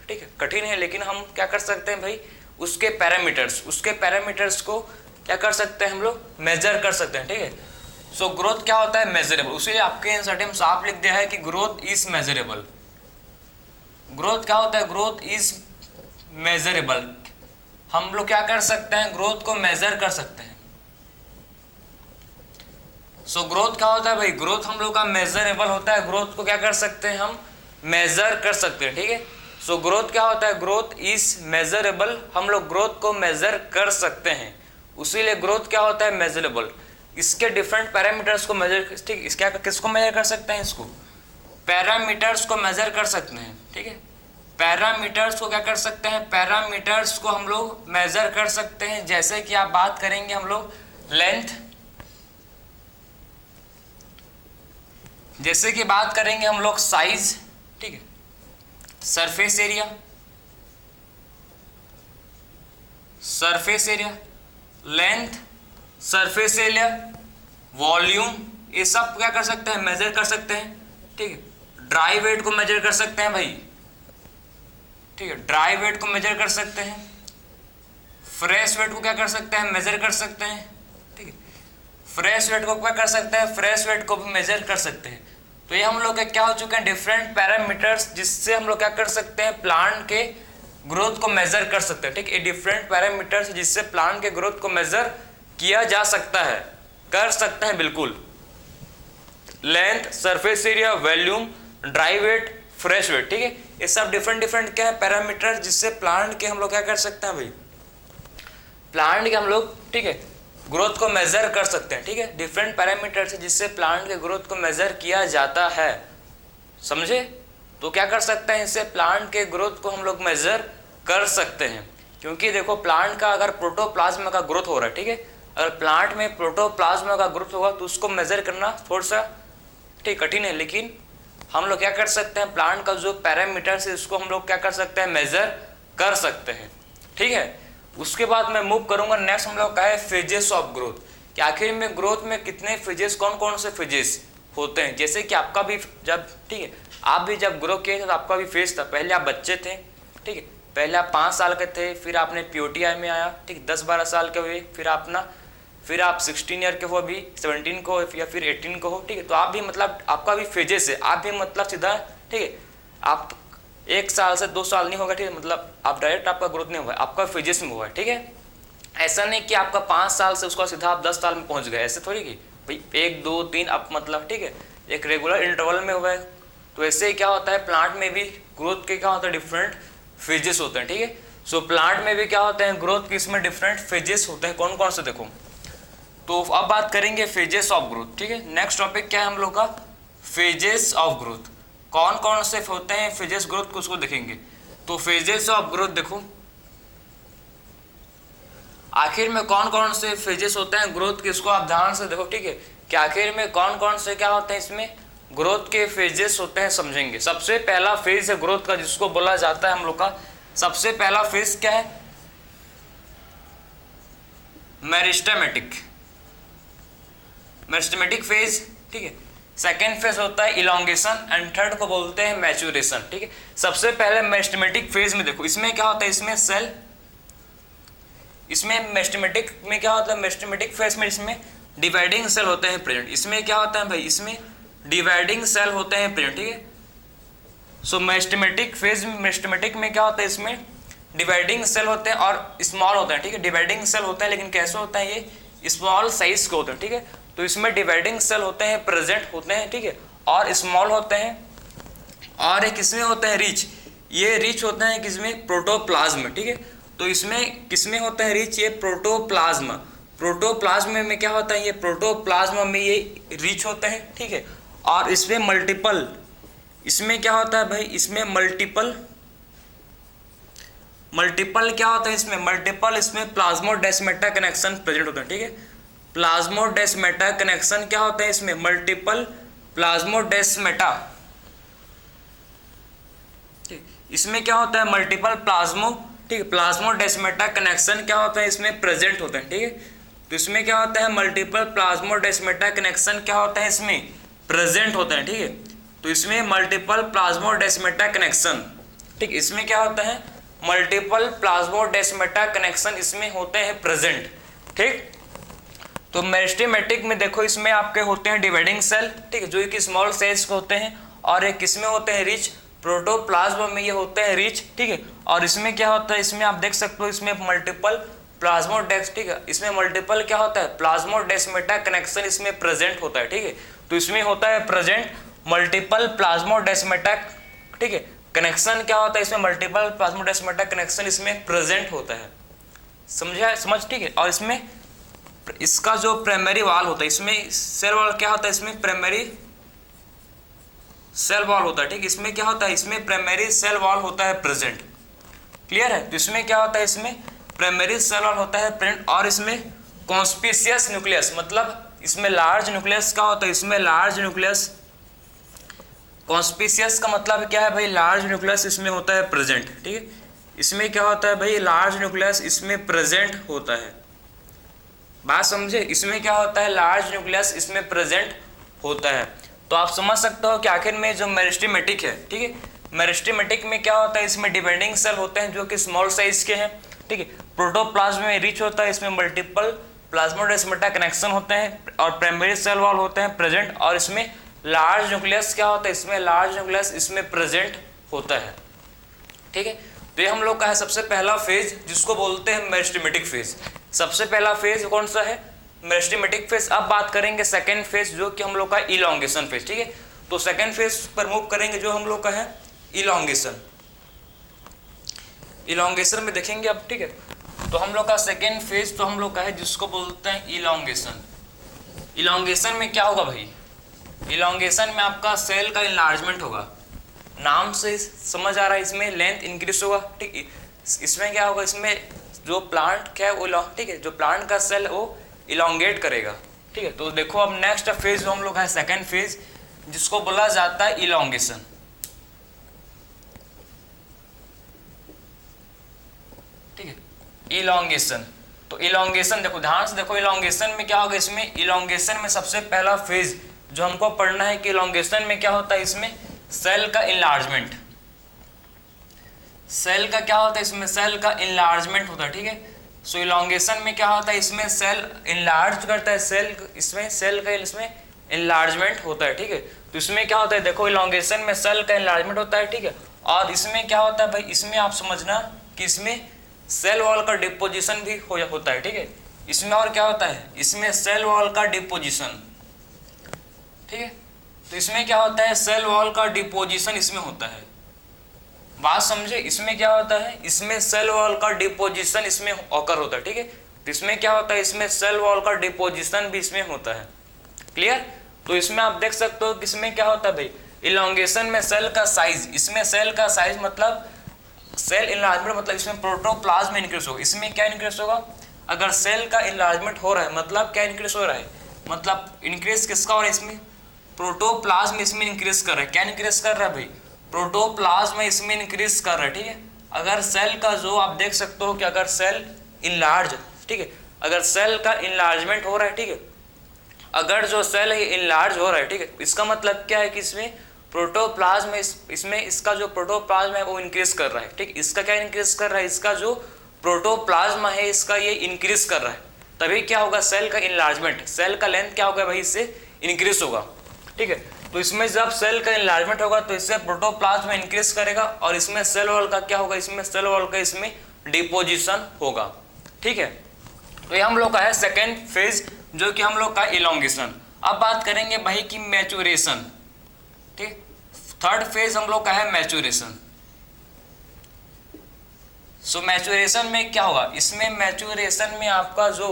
[SPEAKER 1] ठीक है, कठिन है, लेकिन हम क्या कर सकते हैं भाई, उसके पैरामीटर्स को क्या कर सकते हैं, हम लोग मेजर कर सकते हैं, ठीक है। सो ग्रोथ क्या होता है, मेजरेबल। उसे आपके एनसीईआरटी में साफ लिख दिया है कि ग्रोथ इज मेजरेबल। ग्रोथ क्या होता है, ग्रोथ इज मेजरेबल। हम लोग क्या कर सकते हैं, ग्रोथ को मेजर कर सकते हैं। सो ग्रोथ क्या होता है भाई, ग्रोथ हम लोग का मेजरेबल होता है, ग्रोथ को क्या कर सकते हैं, हम मेजर कर सकते हैं, ठीक है। सो ग्रोथ क्या होता है, ग्रोथ इज मेजरेबल, हम लोग ग्रोथ को मेजर कर सकते हैं, उसीलिए ग्रोथ क्या होता है, मेजरेबल। इसके डिफरेंट पैरामीटर्स को मेजर, ठीक, इसका किसको मेजर कर सकते हैं, इसको पैरामीटर्स को मेजर कर सकते हैं, ठीक है। पैरामीटर्स को क्या कर सकते हैं, पैरामीटर्स को हम लोग मेजर कर सकते हैं, जैसे कि आप बात करेंगे हम लोग लेंथ, जैसे कि बात करेंगे हम लोग साइज, ठीक है, surface area, length, surface area, volume, ये सब क्या कर सकते हैं, मेजर कर सकते हैं, ठीक है। ड्राई वेट को मेजर कर सकते हैं भाई, ठीक है, ड्राई वेट को मेजर कर सकते हैं, फ्रेश वेट को क्या कर सकते हैं, मेजर कर सकते हैं, ठीक है। फ्रेश वेट को क्या कर सकते हैं, फ्रेश वेट को भी मेजर कर सकते हैं। तो ये हम लोग के क्या हो चुके हैं, डिफरेंट पैरामीटर्स, जिससे हम लोग क्या कर सकते हैं, प्लांट के ग्रोथ को मेजर कर सकते हैं, ठीक है। डिफरेंट पैरामीटर्स जिससे प्लांट के ग्रोथ को मेजर किया जा सकता है, कर सकते हैं बिल्कुल। Length, surface area, volume, dry weight, fresh weight, ठीक है, ये सब डिफरेंट क्या है, पैरामीटर्स, जिससे प्लांट के हम लोग क्या कर सकते हैं भाई, प्लांट के हम लोग, ठीक है, ग्रोथ को मेजर कर सकते हैं, ठीक है। डिफरेंट पैरामीटर्स जिससे प्लांट के ग्रोथ को मेजर किया जाता है, समझे। तो क्या कर सकते हैं, इससे प्लांट के ग्रोथ को हम लोग मेजर कर सकते हैं, क्योंकि देखो प्लांट का अगर प्रोटोप्लाज्मा का ग्रोथ हो रहा है, ठीक है, अगर प्लांट में प्रोटोप्लाज्मा का ग्रोथ होगा तो उसको मेजर करना थोड़ा सा, ठीक, कठिन है, लेकिन हम लोग क्या कर सकते हैं, प्लांट का जो पैरामीटर्स है उसको हम लोग क्या कर सकते हैं, मेजर कर सकते हैं, ठीक है। उसके बाद मैं मूव करूंगा नेक्स्ट, हम लोग का है फेजेस ऑफ ग्रोथ, कि आखिर में ग्रोथ में कितने फेजेस, कौन कौन से फेजेस होते हैं। जैसे कि आपका भी जब, ठीक है, आप भी जब ग्रो किए थे तो आपका भी फेज था, पहले आप बच्चे थे, ठीक है, पहले आप 5 साल के थे, फिर आपने पीओटीआई में आया, ठीक, 10-12 साल के हुए, फिर आप 16 ईयर के हो, अभी 17 को या फिर 18 को हो, ठीक है। तो आप भी मतलब आपका भी फेजेस है, आप भी मतलब सीधा, ठीक है, आप 1 साल से 2 साल नहीं होगा, ठीक है, मतलब आप डायरेक्ट आपका ग्रोथ नहीं हुआ है, आपका फिजिक्स में हुआ है, ठीक है। ऐसा नहीं कि आपका 5 साल से उसका सीधा आप 10 साल में पहुंच गए, ऐसे थोड़ी कि भाई 1 2 3 आप मतलब, ठीक है, एक रेगुलर इंटरवल में हुआ है। तो ऐसे ही क्या होता है प्लांट में भी ग्रोथ के क्या होता है डिफरेंट फेजेस होते हैं, ठीक है। सो प्लांट में भी क्या होते हैं ग्रोथ के इसमें डिफरेंट फेजेस होते हैं, कौन कौन से देखो। तो अब बात करेंगे फेजेस ऑफ ग्रोथ, ठीक है। नेक्स्ट टॉपिक क्या है हम लोग का, फेजेस ऑफ ग्रोथ। कौन कौन से होते हैं फेजेस ग्रोथ को, उसको देखेंगे। तो फेजेस ऑफ ग्रोथ देखो, आखिर में कौन कौन से फेजेस होते हैं ग्रोथ के, इसको आप ध्यान से देखो, ठीक है, कि आखिर में कौन कौन से क्या होते हैं इसमें ग्रोथ के फेजेस होते हैं, समझेंगे। सबसे पहला फेज है ग्रोथ का जिसको बोला जाता है हम लोग का, सबसे पहला फेज क्या है, मेरिस्टेमेटिक, मेरिस्टेमेटिक फेज, ठीक है। सेकेंड फेज होता है इलोंगेशन एंड थर्ड को बोलते हैं मैच्योरेशन, ठीक है। सबसे पहले मेरिस्टेमेटिक फेज में देखो, इसमें क्या होता है, इसमें सेल, इसमें मेरिस्टेमेटिक में क्या होता है, मेरिस्टेमेटिक फेज में इसमें डिवाइडिंग सेल होते हैं प्रेजेंट। इसमें क्या होता है भाई, इसमें डिवाइडिंग सेल होते हैं प्रेजेंट, ठीक है। सो मेरिस्टेमेटिक फेज में, मेरिस्टेमेटिक में क्या होता है, इसमें डिवाइडिंग सेल होते हैं और स्मॉल होते हैं, ठीक है। डिवाइडिंग सेल होते हैं लेकिन कैसे होते हैं, ये स्मॉल साइज के होते हैं, ठीक है। तो इसमें डिवाइडिंग सेल होते हैं प्रेजेंट होते हैं, ठीक है, और स्मॉल होते हैं। और एक किसमें होते हैं रिच, ये रिच होते हैं किसमें, प्रोटोप्लाज्म, ठीक है। तो इसमें किसमें होता है रिच, ये प्रोटोप्लाज्म, प्रोटोप्लाज्म में क्या होता है, ये प्रोटोप्लाज्म में ये रिच होते हैं, ठीक है। और इसमें मल्टीपल, इसमें क्या होता है भाई, इसमें मल्टीपल, मल्टीपल क्या होता है इसमें, मल्टीपल इसमें प्लाज्मोडेस्माटा कनेक्शन प्रेजेंट होता है, ठीक है। प्लाज्मोडेस्माटा कनेक्शन क्या होता है इसमें, मल्टीपल प्लाज्मोडेस्माटा, इसमें क्या होता है मल्टीपल प्लाज्मो, ठीक है, प्लाज्मोडेस्माटा कनेक्शन क्या होता है इसमें प्रेजेंट होता है, ठीक है। तो इसमें क्या होता है मल्टीपल प्लाज्मोडेस्माटा कनेक्शन क्या होता है इसमें प्रेजेंट होता है, ठीक है। तो इसमें मल्टीपल प्लाज्मोडेस्माटा कनेक्शन, ठीक, इसमें क्या होता है मल्टीपल प्लाज्मोडेस्माटा कनेक्शन इसमें होते हैं प्रेजेंट, ठीक। तो मेरिस्टेमेटिक में देखो, इसमें आपके होते हैं डिवाइडिंग सेल, ठीक है, जो कि स्मॉल साइज के होते हैं, और एक किसमें होते हैं रिच, प्रोटोप्लाज्म में ये होते हैं रिच, ठीक है। और इसमें क्या होता है, इसमें आप देख सकते हो इसमें मल्टीपल प्लाज्मोडेस, ठीक है, इसमें मल्टीपल क्या होता है प्लाज्मोडेस्माटा कनेक्शन इसमें प्रेजेंट होता है, ठीक है। तो इसमें होता है प्रेजेंट मल्टीपल प्लाज्मोडेस्माटा, ठीक है, कनेक्शन क्या होता है इसमें मल्टीपल प्लाज्मोडेस्माटा कनेक्शन इसमें प्रेजेंट होता है, समझा, समझ, ठीक है। और इसमें इसका जो प्राइमरी वॉल होता है, इसमें सेल वॉल क्या होता है, इसमें प्राइमरी सेल वॉल होता है, ठीक। इसमें क्या होता है, इसमें प्राइमरी सेल वॉल होता है प्रेजेंट, क्लियर है। तो इसमें क्या होता है, इसमें प्राइमरी सेल वॉल होता है प्रेजेंट, और इसमें कॉन्स्पिशियस न्यूक्लियस, मतलब इसमें लार्ज न्यूक्लियस क्या होता है, इसमें लार्ज न्यूक्लियस, कॉन्स्पिशियस का मतलब क्या है भाई, लार्ज न्यूक्लियस इसमें होता है प्रेजेंट, ठीक है। इसमें क्या होता है भाई, लार्ज न्यूक्लियस इसमें प्रेजेंट होता है, बात समझे। इसमें क्या होता है, लार्ज न्यूक्लियस इसमें प्रेजेंट होता है। तो आप समझ सकते हो कि आखिर में जो मेरिस्टेमेटिक है, ठीक है, मेरिस्टेमेटिक में क्या होता है, इसमें डिवाइडिंग सेल होते हैं जो कि स्मॉल साइज के हैं, ठीक है। प्रोटोप्लाज्म में रिच होता है, इसमें मल्टीपल प्लाज्मोडेस्माटा कनेक्शन होते हैं, और प्राइमरी सेल वॉल होते हैं प्रेजेंट, और इसमें लार्ज न्यूक्लियस क्या होता है, इसमें लार्ज न्यूक्लियस इसमें प्रेजेंट होता है, ठीक है। तो ये हम लोग का है सबसे पहला फेज जिसको बोलते हैं मेरिस्टेमेटिक फेज। सबसे पहला फेज कौन सा है, मेरिस्टेमेटिक फेज। अब बात करेंगे सेकेंड फेज जो कि हम लोग का इलोंगेशन फेज, ठीक है। तो सेकेंड फेज पर मूव करेंगे जो हम लोग का है इलोंगेशन, इलोंगेशन में देखेंगे अब, ठीक है। तो हम लोग का सेकेंड फेज तो हम लोग का है जिसको बोलते हैं इलोंगेशन। इलोंगेशन में क्या होगा भाई, इलोंगेशन में आपका सेल का इनलार्जमेंट होगा, नाम से समझ आ रहा है, इसमें लेंथ इंक्रीज होगा, ठीक। इसमें क्या होगा, इसमें जो प्लांट क्या है वो, ठीक है, जो प्लांट का सेल वो इलोंगेट करेगा, ठीक है। तो देखो अब नेक्स्ट फेज हम लोग है सेकेंड फेज जिसको बोला जाता है इलोंगेशन, ठीक है, इलोंगेशन। तो इलोंगेशन देखो ध्यान से देखो, इलोंगेशन में क्या होगा, इसमें इलोंगेशन में सबसे पहला फेज जो हमको पढ़ना है कि इलोंगेशन में क्या होता है, इसमें सेल का इनलार्जमेंट, सेल का क्या होता है, इसमें सेल का इनलार्जमेंट होता है, ठीक है। सो इलोंगेशन में क्या होता है, इसमें सेल इनलार्ज करता है, सेल इसमें सेल का इसमें इनलार्जमेंट होता है, ठीक है। तो इसमें क्या होता है देखो, इलोंगेशन में सेल का इनलार्जमेंट होता है, ठीक है, और इसमें क्या होता है भाई, इसमें आप समझना कि इसमें सेल वॉल का डिपोजिशन भी होता है, ठीक है। इसमें और क्या होता है, इसमें सेल वॉल का डिपोजिशन, ठीक है। तो इसमें क्या होता है, सेल वॉल का डिपोजिशन इसमें होता है, बात समझे। इसमें क्या होता है, इसमें सेल वॉल का डिपोजिशन इसमें ऑकर होता है, ठीक है। तो इसमें क्या होता है, इसमें सेल वॉल का डिपोजिशन भी इसमें होता है, क्लियर। तो इसमें आप देख सकते हो कि इसमें क्या होता है भाई, इलॉन्गेशन में सेल का साइज, इसमें सेल का साइज मतलब सेल इनलार्जमेंट, मतलब इसमें प्रोटोप्लाज्म इंक्रीज होगा। इसमें क्या इंक्रीज होगा, अगर सेल का इनलार्जमेंट हो रहा है मतलब क्या इंक्रीज हो रहा है, मतलब इंक्रीज किसका हो रहा है, इसमें प्रोटोप्लाज्म इसमें इंक्रीज कर रहा है। क्या इंक्रीज कर रहा है भाई, प्रोटोप्लाज्म इसमें इंक्रीज कर रहा है, ठीक है। अगर सेल का जो आप देख सकते हो कि अगर सेल इनलार्ज, ठीक है, अगर सेल का इनलार्जमेंट हो रहा है, ठीक है, अगर जो सेल है इनलार्ज हो रहा है, ठीक है, इसका मतलब क्या है कि इसमें प्रोटोप्लाज्म इसमें इसका जो प्रोटोप्लाज्म है वो इंक्रीज कर रहा है, ठीक। इसका क्या इंक्रीज कर रहा है, इसका जो प्रोटोप्लाज्म है इसका ये इंक्रीज कर रहा है, तभी क्या होगा, सेल का इनलार्जमेंट, सेल का लेंथ क्या होगा भाई, इससे इंक्रीज होगा, ठीक है। तो इसमें जब सेल का इनलार्जमेंट होगा तो इससे प्रोटोप्लाज्म इंक्रीज करेगा और इसमें सेल वॉल का क्या होगा, इसमें सेल वॉल का इसमें डिपोजिशन होगा, ठीक है। तो ये हम लोग का है सेकेंड फेज, जो कि हम लोग का इलॉन्गेशन। अब बात करेंगे भाई कि मैच्योरेशन, ठीक। थर्ड फेज हम लोग का है मैच्योरेशन। सो मैच्योरेशन में क्या होगा, इसमें मैच्योरेशन में आपका जो,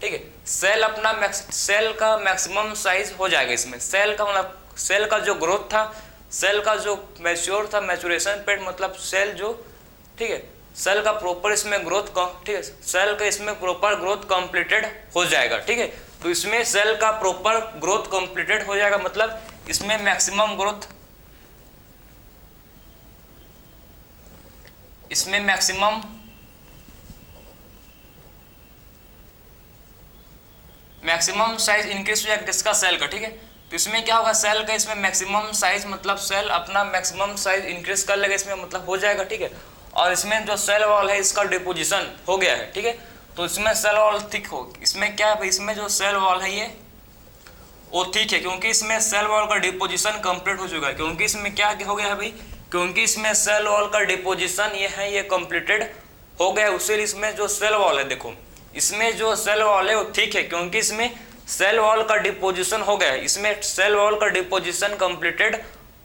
[SPEAKER 1] ठीक है, सेल अपना सेल का मैक्सिमम साइज हो जाएगा। इसमें सेल का मतलब सेल का जो ग्रोथ था, सेल का जो मैच्योर था, मैच्योरेशन पीरियड मतलब सेल जो, ठीक है, सेल का प्रॉपर इसमें ग्रोथ, ठीक है, सेल का इसमें प्रॉपर ग्रोथ कंप्लीटेड हो जाएगा, ठीक है। तो इसमें सेल का प्रॉपर ग्रोथ कंप्लीटेड हो जाएगा, मतलब इसमें मैक्सिमम ग्रोथ, इसमें मैक्सिमम साइज इंक्रीज हो जाएगा किसका, सेल का, ठीक है। तो इसमें क्या होगा, सेल का इसमें मैक्सिमम साइज मतलब सेल अपना मैक्सिमम साइज इंक्रीज कर लेगा इसमें, मतलब हो जाएगा, ठीक है। और इसमें जो सेल वॉल है इसका डिपोजिशन हो गया है, ठीक है। तो इसमें सेल वॉल थिक हो, इसमें क्या है, इसमें जो सेल वॉल है ये वो ठीक है, क्योंकि इसमें सेल वॉल का डिपोजिशन कंप्लीट हो चुका है, क्योंकि इसमें क्या हो गया है भाई, क्योंकि इसमें सेल वॉल का डिपोजिशन ये है, ये कंप्लीटेड हो गया। उससे इसमें जो सेल वॉल है, देखो इसमें जो सेल वॉल है वो ठीक है, क्योंकि इसमें सेल वॉल का डिपोजिशन हो गया है, इसमें सेल वॉल का डिपोजिशन कंप्लीटेड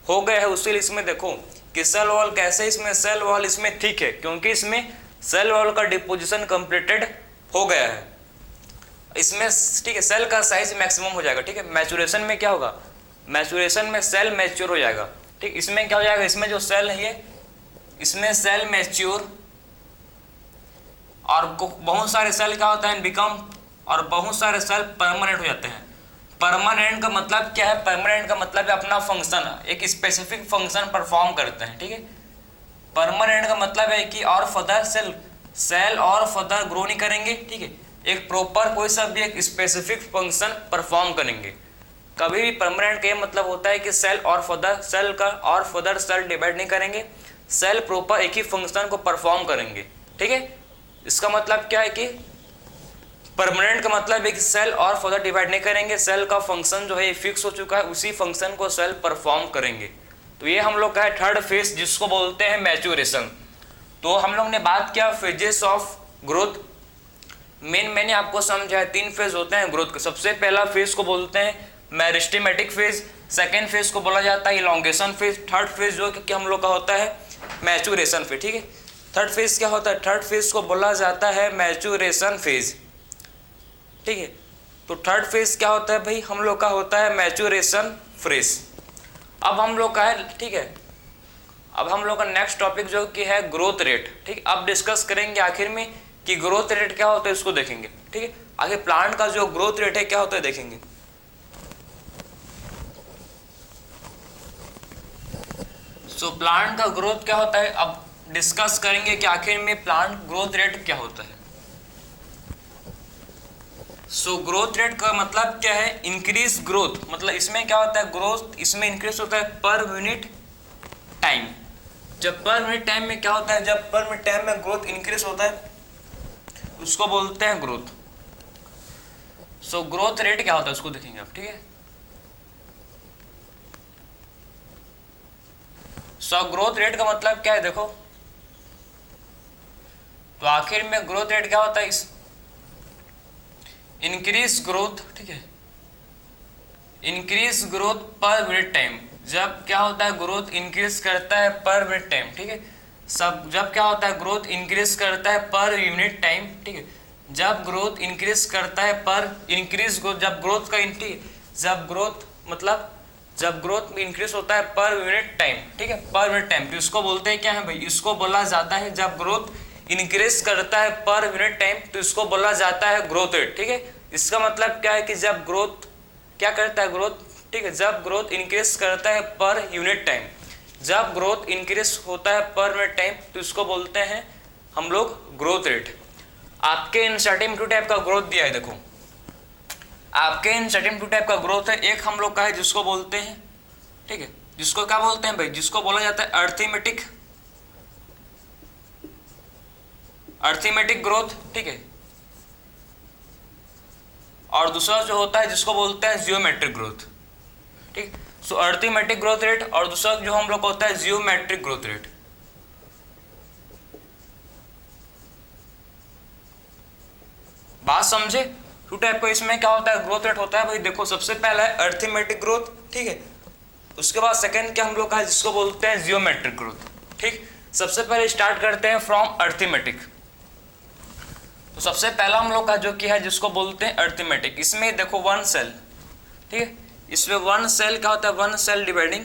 [SPEAKER 1] हो गया है। उससे इसमें देखो कि सेल वॉल कैसे, इसमें सेल वॉल इसमें ठीक है, क्योंकि इसमें सेल वॉल का डिपोजिशन कंप्लीटेड हो गया है इसमें, ठीक है। सेल का साइज मैक्सिमम हो जाएगा, ठीक है। मैच्योरेशन में क्या होगा, मैच्योरेशन में सेल मैच्योर हो जाएगा, ठीक। इसमें क्या हो जाएगा, इसमें जो सेल है ये, इसमें सेल मैच्योर, और बहुत सारे सेल क्या होता है बिकम, और बहुत सारे सेल परमानेंट हो जाते हैं। परमानेंट का मतलब क्या है, परमानेंट का मतलब है अपना फंक्शन, एक स्पेसिफिक फंक्शन परफॉर्म करते हैं, ठीक है। परमानेंट का मतलब है कि और फर्दर सेल और फर्दर ग्रो नहीं करेंगे, ठीक है। एक प्रॉपर कोई सा भी एक स्पेसिफिक फंक्शन परफॉर्म करेंगे। कभी भी परमानेंट का ये मतलब होता है कि सेल और फर्दर सेल का और फर्दर सेल डिवाइड नहीं करेंगे, सेल प्रॉपर एक ही फंक्शन को परफॉर्म करेंगे, ठीक है। इसका मतलब क्या है कि परमानेंट का मतलब है कि सेल और फर्दर डिवाइड नहीं करेंगे, सेल का फंक्शन जो है फिक्स हो चुका है, उसी फंक्शन को सेल परफॉर्म करेंगे। तो ये हम लोग का है थर्ड फेज, जिसको बोलते हैं मैच्योरेशन। तो हम लोग ने बात किया फेजेस ऑफ ग्रोथ। मैंने आपको समझाया 3 फेज होते हैं ग्रोथ के। सबसे पहला फेज को बोलते हैं मेरिस्टेमेटिक फेज, सेकेंड फेज को बोला जाता है इलॉन्गेशन फेज, थर्ड फेज जो कि हम लोग का होता है मैच्योरेशन फेज, ठीक है। थर्ड फेज क्या होता है, थर्ड फेज को बोला जाता है मैच्योरेशन फेज, ठीक है। तो थर्ड फेज क्या होता है भाई, हम लोग का होता है मैच्योरेशन फेज। अब हम लोग का है, ठीक है, अब हम लोग का नेक्स्ट टॉपिक जो कि है ग्रोथ रेट, ठीक। अब डिस्कस करेंगे आखिर में कि ग्रोथ रेट क्या होता है, इसको देखेंगे, ठीक है। आगे प्लांट का जो ग्रोथ रेट है क्या होता है देखेंगे। सो प्लांट का ग्रोथ क्या होता है, अब डिस्कस करेंगे कि आखिर में प्लांट ग्रोथ रेट क्या होता है। सो ग्रोथ रेट का मतलब क्या है, इंक्रीज ग्रोथ, मतलब इसमें क्या होता है, ग्रोथ इसमें इंक्रीज होता है पर यूनिट टाइम। जब पर मिनट टाइम में क्या होता है, जब पर मिनट टाइम में ग्रोथ इंक्रीज होता है उसको बोलते हैं ग्रोथ। सो ग्रोथ रेट क्या होता है उसको देखेंगे आप, ठीक है। सो ग्रोथ रेट का मतलब क्या है देखो, तो आखिर में ग्रोथ रेट क्या होता है, इस इंक्रीज ग्रोथ, ठीक है, इंक्रीज ग्रोथ पर मिनट टाइम। जब क्या होता है ग्रोथ इंक्रीज करता है पर मिनट टाइम, ठीक है, सब जब क्या होता है ग्रोथ इंक्रीज करता है पर यूनिट टाइम, ठीक है, जब ग्रोथ इंक्रीज करता है पर इंक्रीज ग्रोथ, जब ग्रोथ का जब ग्रोथ मतलब जब ग्रोथ इंक्रीज होता है पर यूनिट टाइम, ठीक है, पर यूनिट टाइम, तो इसको बोलते हैं क्या है भाई, इसको बोला जाता है जब ग्रोथ इंक्रीज करता है पर यूनिट टाइम तो इसको बोला जाता है ग्रोथ रेट, ठीक है। इसका मतलब क्या है कि जब ग्रोथ क्या करता है ग्रोथ, ठीक है, जब ग्रोथ इंक्रीज करता है पर यूनिट टाइम, जब ग्रोथ इंक्रीज होता है पर मिनट टाइम तो इसको बोलते हैं हम लोग ग्रोथ रेट। आपके इन सर्टेन टू टाइप का ग्रोथ दिया है, देखो आपके इन सर्टेन टू टाइप का ग्रोथ है, एक हम लोग का है जिसको बोलते हैं, ठीक है, जिसको क्या बोलते हैं भाई, जिसको बोला जाता है अर्थमेटिक ग्रोथ, ठीक है, और दूसरा जो होता है जिसको बोलते हैं जियोमेट्रिक ग्रोथ, ठीक। सो अर्थमेटिक ग्रोथ रेट और दूसरा जो हम लोग होता है जियोमेट्रिक ग्रोथ रेट। बात समझे, टू टाइप का इसमें क्या होता है ग्रोथ रेट होता है भाई, देखो सबसे पहला है अर्थमेटिक ग्रोथ, ठीक है, उसके बाद सेकंड क्या हम लोग का है जिसको बोलते हैं जियोमेट्रिक ग्रोथ, ठीक। सबसे पहले स्टार्ट करते हैं फ्रॉम अर्थमेटिक। तो सबसे पहला हम लोग का जो किया है जिसको बोलते हैं अर्थमेटिक, इसमें देखो वन सेल, ठीक है, इसमें वन सेल क्या होता है, one cell dividing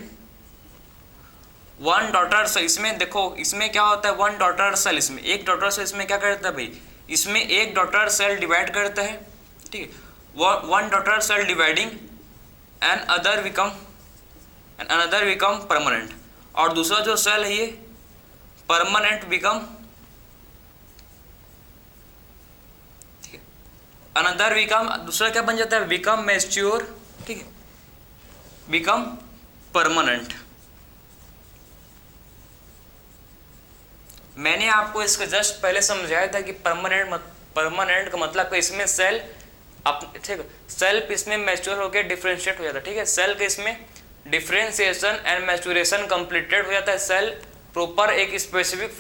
[SPEAKER 1] one daughter cell. इसमें देखो इसमें क्या होता है वन डॉटर सेल, इसमें एक डॉटर सेल इसमें क्या करता है भाई, इसमें एक डॉटर सेल डिवाइड करता है, ठीक है, one daughter cell dividing and another become permanent, और दूसरा जो सेल है ये परमानेंट बिकम, ठीक है, अनदर बिकम, दूसरा क्या बन जाता है बिकम मैच्योर, ठीक है, बिकम परमानेंट। मैंने आपको इसका जस्ट पहले समझाया था कि परमानेंट का मतलब इसमें सेल ठीक है, सेल इसमें मैच्योर होकर डिफरेंशिएट हो जाता है, ठीक है, सेल के इसमें डिफरेंशिएशन एंड मैच्योरेशन कंप्लीटेड हो जाता है, सेल प्रॉपर एक स्पेसिफिक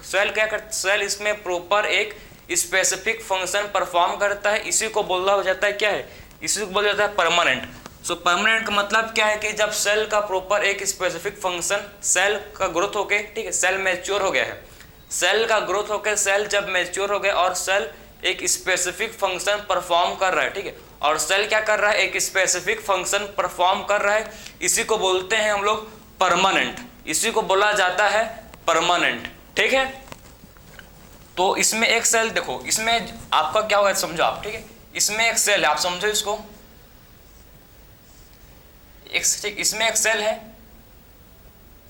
[SPEAKER 1] सेल क्या करता है, सेल इसमें प्रॉपर एक स्पेसिफिक फंक्शन परफॉर्म करता है, इसी को बोला हो जाता है क्या है, इसी को बोला जाता है परमानेंट। सो परमानेंट का मतलब क्या है कि जब सेल का प्रॉपर एक स्पेसिफिक फंक्शन, सेल का ग्रोथ होके, ठीक है, सेल मैच्योर हो गया है, सेल का ग्रोथ होकर सेल जब मैच्योर हो गया और सेल एक स्पेसिफिक फंक्शन परफॉर्म कर रहा है, ठीक है, और सेल क्या कर रहा है एक स्पेसिफिक फंक्शन परफॉर्म कर रहा है, इसी को बोलते हैं हम लोग परमानेंट, इसी को बोला जाता है परमानेंट, ठीक है। तो इसमें एक सेल देखो, इसमें आपका क्या होगा समझो आप, ठीक है, इसमें एक सेल है, आप समझो इसको, ठीक, इसमें एक सेल है,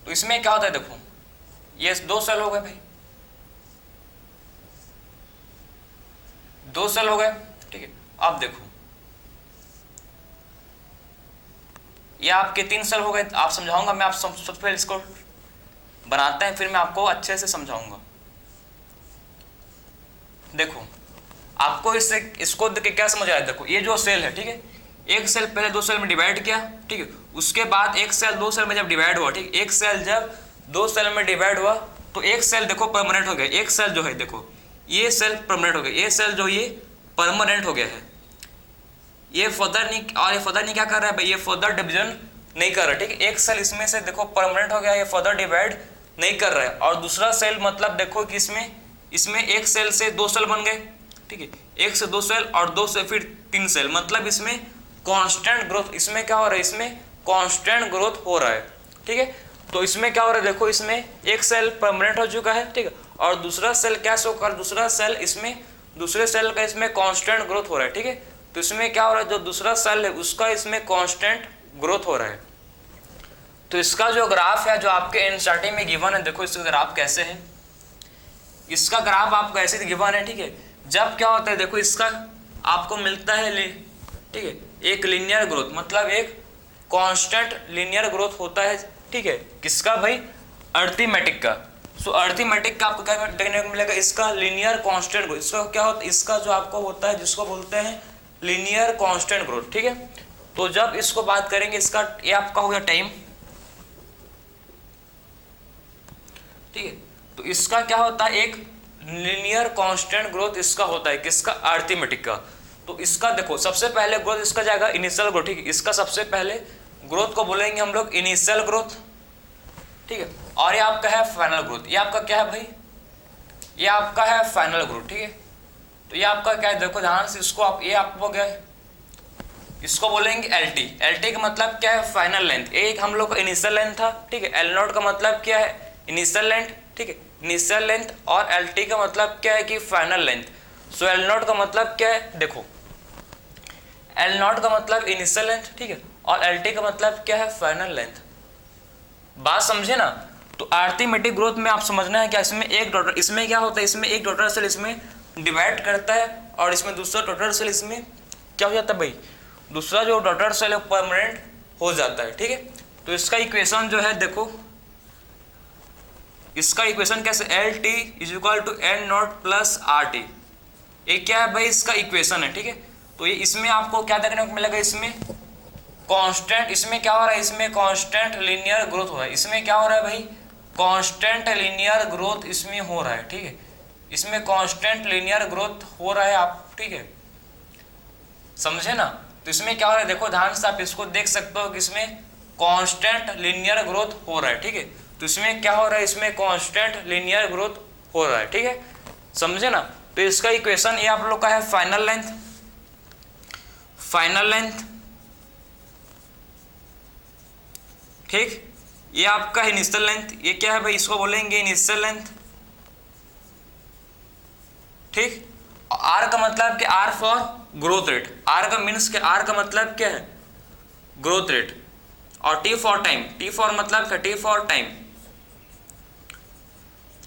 [SPEAKER 1] तो इसमें क्या होता है देखो, ये दो सेल हो गए भाई, दो सेल हो गए, ठीक है। अब देखो ये आपके तीन सेल हो गए, आप समझाऊंगा मैं, आप सबसे पहले इसको बनाते हैं फिर मैं आपको अच्छे से समझाऊंगा। देखो आपको इसको देख के क्या समझ आया, देखो ये जो सेल है, ठीक है, एक सेल पहले दो सेल में डिवाइड किया, ठीक है, उसके बाद एक सेल दो सेल में जब डिवाइड हुआ, ठीक, एक सेल जब दो सेल में डिवाइड हुआ तो एक सेल देखो परमानेंट हो गया, एक सेल जो है देखो ये सेल परमानेंट हो गया, ये सेल जो ये परमानेंट हो गया है, ये फर्दर नहीं, और ये फर्दर नहीं क्या कर रहा है भाई, ये फर्दर डिवीजन नहीं कर रहा है, ठीक है, एक सेल इसमें से देखो परमानेंट हो गया, ये फर्दर डिवाइड नहीं कर रहा है, और दूसरा सेल मतलब देखो कि इसमें एक सेल से दो सेल बन गए, ठीक है, एक से दो सेल और दो से फिर तीन सेल, मतलब इसमें कांस्टेंट ग्रोथ, इसमें क्या हो रहा है, इसमें कांस्टेंट ग्रोथ हो रहा है, ठीक है। तो इसमें क्या हो रहा है देखो, इसमें एक सेल परमानेंट हो चुका है, ठीक है, और दूसरा सेल क्या शो कर, दूसरा सेल इसमें दूसरे सेल का इसमें कांस्टेंट ग्रोथ हो रहा है, ठीक है। तो इसमें क्या हो रहा है, जो दूसरा सेल है उसका इसमें कांस्टेंट ग्रोथ हो रहा है। तो इसका जो ग्राफ है जो आपके एनसीईआरटी में गिवन है, देखो इसका ग्राफ कैसे है, इसका ग्राफ आपको ऐसे गिवन है, ठीक है। जब क्या होता है देखो, इसका आपको मिलता है, ठीक है, एक लीनियर ग्रोथ, मतलब एक कांस्टेंट लीनियर ग्रोथ होता है, ठीक है, किसका भाई, अर्थमेटिक का। सो अर्थमेटिक का आपको क्या देखने को मिलेगा, इसका लीनियर कांस्टेंट ग्रोथ, इसका क्या होता है, इसका जो आपको होता है जिसको बोलते हैं लीनियर कांस्टेंट ग्रोथ, ठीक है। तो जब इसको बात करेंगे, इसका ये आपका हो गया टाइम, ठीक है। तो इसका क्या होता है, एक लीनियर कांस्टेंट ग्रोथ इसका होता है, किसका, अरिथमेटिक का। तो इसका देखो सबसे पहले ग्रोथ इसका जाएगा इनिशियल ग्रोथ, ठीक है। इसका सबसे पहले ग्रोथ को बोलेंगे हम लोग इनिशियल ग्रोथ, ठीक है। और ये आपका है फाइनल ग्रोथ, ये आपका क्या है भाई, ये आपका है फाइनल ग्रोथ, ठीक है। तो ये आपका क्या है, देखो ध्यान से इसको आप, ये आपको क्या है, इसको बोलेंगे एल टी। एल टी का मतलब क्या है, फाइनल लेंथ। एक हम लोग का इनिशियल लेंथ था, ठीक है। एल नॉट का मतलब क्या है, इनिशियल लेंथ, ठीक है, इनिशियल लेंथ। और एल टी का मतलब क्या है कि final length. So L not का मतलब क्या है, देखो एल नॉट का मतलब इनिशियल लेंथ, ठीक है, और एल टी का मतलब क्या है, फाइनल लेंथ। बात समझे ना। तो अरिथमेटिक ग्रोथ में आप समझना है क्या, इसमें एक डॉटर, इसमें क्या होता है, इसमें एक डॉटर सेल इसमें डिवाइड करता है और इसमें दूसरा डॉटर सेल इसमें क्या हो जाता है भाई, दूसरा जो डॉटर सेल है परमानेंट हो जाता है, ठीक है। तो इसका इक्वेशन जो है देखो, इसका इक्वेशन कैसे, L T is equal to N naught plus R T. ये क्या है भाई, इसका इक्वेशन है, ठीक है। तो ये इसमें आपको क्या देखने को मिलेगा, इसमें कांस्टेंट, इसमें क्या हो रहा है, इसमें कांस्टेंट लीनियर ग्रोथ हो रहा है। इसमें क्या हो रहा है भाई, कांस्टेंट लीनियर ग्रोथ इसमें हो रहा है, ठीक है। इसमें कांस्टेंट लीनियर ग्रोथ हो रहा है आप, ठीक है, समझे ना। तो इसमें क्या हो रहा है, देखो ध्यान से आप इसको देख सकते हो कि इसमें कांस्टेंट लीनियर ग्रोथ हो रहा है, ठीक है। तो इसमें क्या हो रहा है, इसमें कांस्टेंट लीनियर ग्रोथ हो रहा है, ठीक है, समझे ना। तो इसका इक्वेशन ये आप लोग का है फाइनल लेंथ, फाइनल लेंथ, ठीक। ये आपका है इनिशियल लेंथ, ये क्या है भाई, इसको बोलेंगे इनिशियल लेंथ, ठीक। आर का मतलब कि R for growth rate, R का मीन्स के आर का मतलब क्या है, ग्रोथ रेट। और T for time, T for मतलब क्या, टी फॉर टाइम।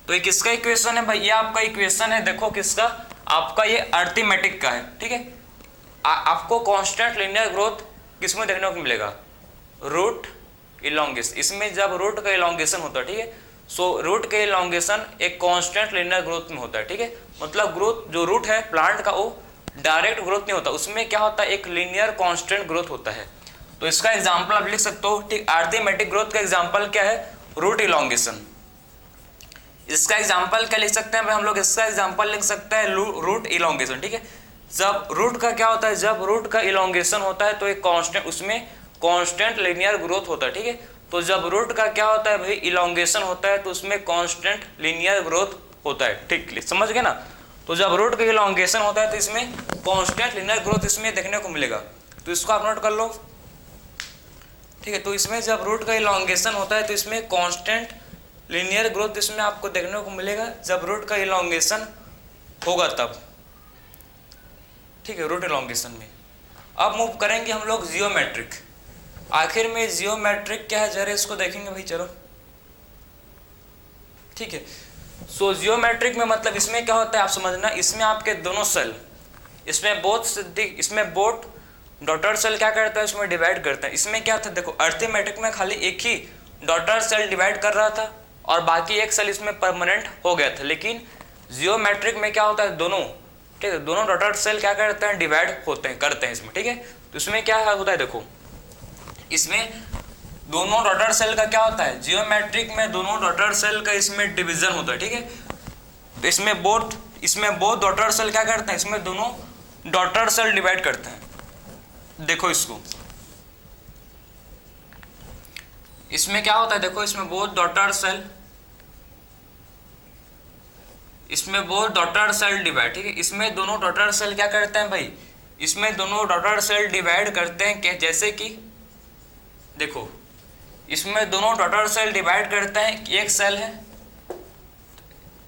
[SPEAKER 1] तो ये किसका इक्वेशन है भाई, ये आपका इक्वेशन है, देखो किसका, आपका ये अरिथमेटिक का है, ठीक है। आपको कांस्टेंट लीनियर ग्रोथ किसमें देखने को मिलेगा, रूट इलोंगेशन। इसमें जब रूट का इलोंगेशन होता है, ठीक है। सो रूट का इलोंगेशन एक कांस्टेंट लीनियर ग्रोथ में होता है, ठीक है। मतलब ग्रोथ जो रूट है प्लांट का वो डायरेक्ट ग्रोथ नहीं होता, उसमें क्या होता है, एक लीनियर कांस्टेंट ग्रोथ होता है। तो इसका एग्जांपल आप लिख सकते हो, ठीक। अरिथमेटिक ग्रोथ का एग्जांपल क्या है, रूट इलोंगेशन। इसका एग्जांपल क्या लिख सकते हैं भाई हम लोग, इसका एग्जांपल लिख सकते हैं रूट इलोंगेशन, ठीक है। जब रूट का क्या होता है, जब रूट का इलोंगेशन होता है तो एक कांस्टेंट, उसमें कांस्टेंट लीनियर ग्रोथ होता है, ठीक है। तो जब रूट का क्या होता है भाई, इलोंगेशन होता है तो उसमें कांस्टेंट लीनियर ग्रोथ होता है, ठीक, समझ गए ना। तो जब रूट का इलोंगेशन होता है तो इसमें कांस्टेंट लीनियर ग्रोथ इसमें देखने को मिलेगा। तो इसको आप नोट कर लो, ठीक है। तो इसमें जब रूट का इलोंगेशन होता है तो इसमें कांस्टेंट लीनियर ग्रोथ इसमें आपको देखने को मिलेगा जब रूट का इलोंगेशन होगा तब, ठीक है, रूट इलोंगेशन में। अब मूव करेंगे हम लोग जियोमेट्रिक। आखिर में जियोमेट्रिक क्या है, जरा इसको देखेंगे भाई, चलो, ठीक है। सो जियोमेट्रिक में मतलब इसमें क्या होता है आप समझना, इसमें आपके दोनों सेल, इसमें बोथ डॉटर सेल क्या करता है, इसमें डिवाइड करता है। इसमें क्या था, देखो अरिथमेटिक में खाली एक ही डॉटर सेल डिवाइड कर रहा था और बाकी एक सेल इसमें परमानेंट हो गया था। लेकिन जियोमेट्रिक में क्या होता है, दोनों, ठीक है, दोनों डॉटर सेल क्या करते हैं, डिवाइड होते हैं, करते हैं इसमें, ठीक है। तो इसमें क्या होता है, देखो इसमें दोनों डॉटर सेल का क्या होता है, जियोमेट्रिक में दोनों डॉटर सेल का इसमें डिवीजन होता है, ठीक है। तो इसमें बोथ डॉटर सेल क्या करते हैं, इसमें दोनों डॉटर सेल डिवाइड करते हैं। देखो इसको, इसमें क्या होता है, देखो इसमें बोथ डॉटर सेल, इसमें बोथ डॉटर सेल डिवाइड, ठीक है। इसमें दोनों डॉटर सेल क्या करते हैं भाई, इसमें दोनों डॉटर सेल डिवाइड करते हैं क्या, जैसे कि देखो इसमें दोनों डॉटर सेल डिवाइड करते हैं, एक सेल है,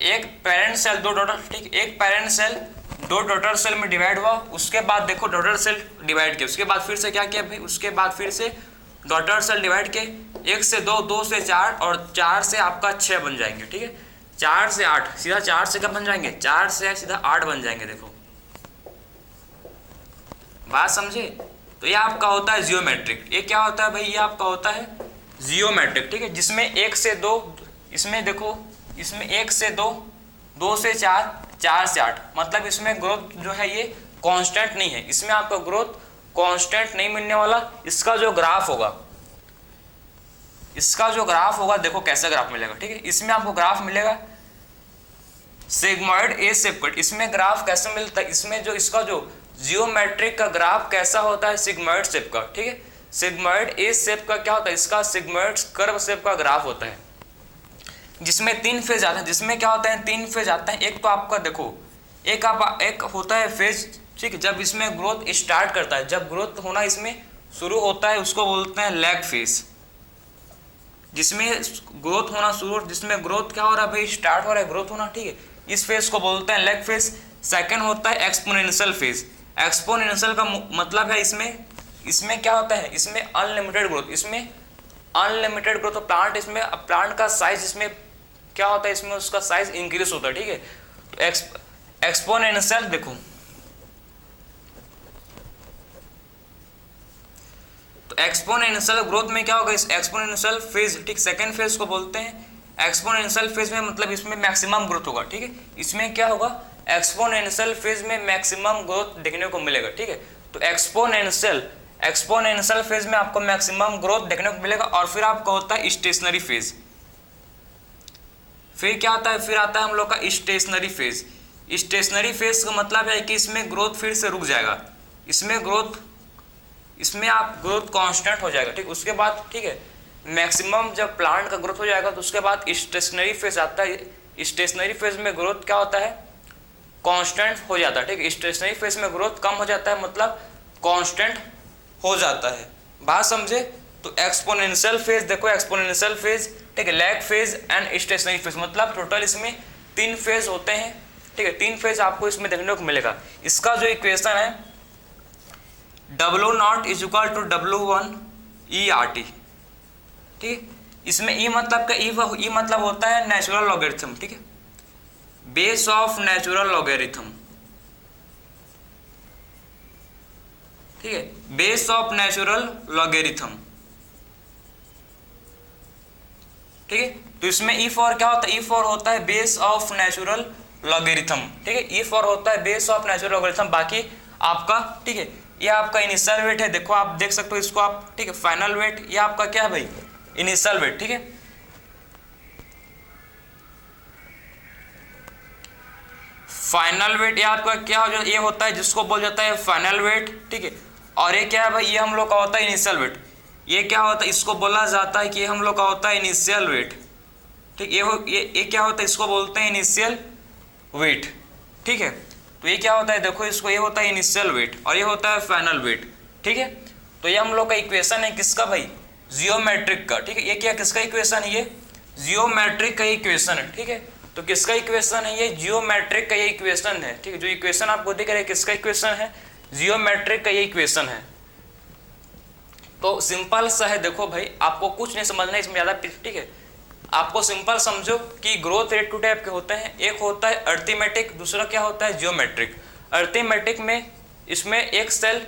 [SPEAKER 1] एक पेरेंट सेल, दो डॉटर, ठीक, एक पेरेंट सेल दो डॉटर सेल में डिवाइड हुआ। उसके बाद देखो डॉटर सेल डिवाइड किया, उसके बाद फिर से क्या किया भाई, उसके बाद फिर से डॉटर सेल डिवाइड के, 1 से 2, 2 से 4 और 4 से आपका 6 बन जाएंगे, ठीक है। 4 से 8 सीधा 4 से कब बन जाएंगे, 4 से सीधा 8 बन जाएंगे। देखो बात समझे। तो ये आपका होता है जियोमेट्रिक। ये क्या होता है भाई, ये आपका होता है जियोमेट्रिक, ठीक है। जिसमें 1 से 2, इसमें देखो इसमें 1 से 2, 2 से 4, 4 से 8, मतलब इसमें ग्रोथ जो है ये कांस्टेंट नहीं है। इसमें आपका ग्रोथ कांस्टेंट नहीं मिलने वाला। इसका जो ग्राफ होगा, इसका जो ग्राफ होगा देखो कैसा ग्राफ मिलेगा, ठीक है। इसमें आपको ग्राफ मिलेगा सिग्मॉइड ए शेप का। इसमें ग्राफ कैसे मिलता है, इसमें जो इसका जो जियोमेट्रिक का ग्राफ कैसा होता है, सिग्मॉइड शेप का, ठीक है। सिग्मॉइड ए शेप का क्या होता है, इसका सिग्मॉइड कर्व शेप का ग्राफ होता है, जिसमें 3 फेज आता है। जिसमें क्या होता है, 3 फेज आता है। एक तो आपका देखो एक होता है फेज, ठीक है, जब इसमें ग्रोथ स्टार्ट करता है, जब ग्रोथ होना इसमें शुरू होता है उसको बोलते हैं लैग फेज। जिसमें ग्रोथ होना शुरू, जिसमें ग्रोथ क्या हो रहा है भाई, स्टार्ट हो रहा है ग्रोथ होना, ठीक है, इस फेज को बोलते हैं लैग फेज। सेकंड होता है एक्सपोनेंशियल फेज। एक्सपोनेंशियल का मतलब है इसमें क्या होता है, इसमें अनलिमिटेड ग्रोथ, इसमें अनलिमिटेड ग्रोथ। प्लांट का साइज इसमें क्या होता है, इसमें उसका साइज इंक्रीज होता है, ठीक है। तो एक्सपोनेंशियल देखो, तो एक्सपोनेंशियल ग्रोथ में क्या होगा, इस एक्सपोनेंशियल फेज, ठीक, सेकंड फेज को बोलते हैं एक्सपोनेंशियल फेज में, मतलब इसमें मैक्सिमम ग्रोथ होगा, ठीक है। इसमें क्या होगा, एक्सपोनेंशियल फेज में मैक्सिमम ग्रोथ देखने को मिलेगा, ठीक है। तो एक्सपोनेंशियल फेज में आपको मैक्सिमम ग्रोथ देखने को मिलेगा। और फिर आपका होता है स्टेशनरी फेज। फिर क्या आता है, फिर आता है हम लोग का स्टेशनरी फेज। स्टेशनरी फेज का मतलब है कि इसमें ग्रोथ फिर से रुक जाएगा, इसमें आप ग्रोथ कांस्टेंट हो जाएगा, ठीक। उसके बाद, ठीक है, मैक्सिमम जब प्लांट का ग्रोथ हो जाएगा तो उसके बाद स्टेशनरी फेज आता है। स्टेशनरी फेज में ग्रोथ क्या होता है, कांस्टेंट हो जाता है, ठीक। स्टेशनरी फेज में ग्रोथ कम हो जाता है, मतलब कांस्टेंट हो जाता है। बात समझे। तो एक्सपोनेंशियल फेज देखो, एक्सपोनेंशियल फेज, ठीक है, lag phase and stationary phase, मतलब टोटल इसमें 3 फेज होते हैं, ठीक है। 3 फेज आपको इसमें देखने को मिलेगा। इसका जो इक्वेशन है W0 is equal to W1 ERT, ठीक है। इसमें ई मतलब का ई मतलब होता है नेचुरल लॉगरिथम, ठीक है, बेस ऑफ नेचुरल लॉगरिथम, ठीक है, बेस ऑफ नेचुरल लॉगरिथम, ठीक है। तो इसमें ई फॉर क्या होता है, ई फॉर होता है बेस ऑफ नेचुरल लॉगरिथम, ठीक है। ई फॉर होता है बेस ऑफ नेचुरल लॉगरिथम। बाकी आपका, ठीक है, ये आपका इनिशियल वेट है, देखो आप देख सकते हो इसको आप, ठीक है। फाइनल वेट ये आपका क्या है भाई, इनिशियल वेट, ठीक है। फाइनल वेट ये आपका क्या हो जाता है, ये होता है जिसको बोल जाता है फाइनल वेट, ठीक है। और ये क्या है भाई, ये हम लोग का होता है इनिशियल वेट। ये क्या होता है, इसको बोला जाता है कि ये हम लोग का होता है इनिशियल वेट, ठीक। ये क्या होता है, इसको बोलते हैं इनिशियल वेट, ठीक है। तो ये क्या होता है, देखो इसको, ये होता है इनिशियल वेट और ये होता है फाइनल वेट, ठीक है। तो ये हम लोग का इक्वेशन है किसका भाई, जियोमेट्रिक का, ठीक है। ये क्या किसका इक्वेशन है, ये जियोमेट्रिक का इक्वेशन है, ठीक है। तो किसका इक्वेशन है, ये जियोमेट्रिक का ये इक्वेशन है, ठीक है। जो इक्वेशन आपको दिख रहा है किसका इक्वेशन है, जियोमेट्रिक का ये इक्वेशन है। तो सिंपल सा है, देखो भाई आपको कुछ नहीं समझना है इसमें ज़्यादा, ठीक है। आपको सिंपल समझो कि ग्रोथ रेट 2 टाइप के होते हैं, एक होता है अर्थमेटिक, दूसरा क्या होता है जियोमेट्रिक। अर्थमेटिक में इसमें एक सेल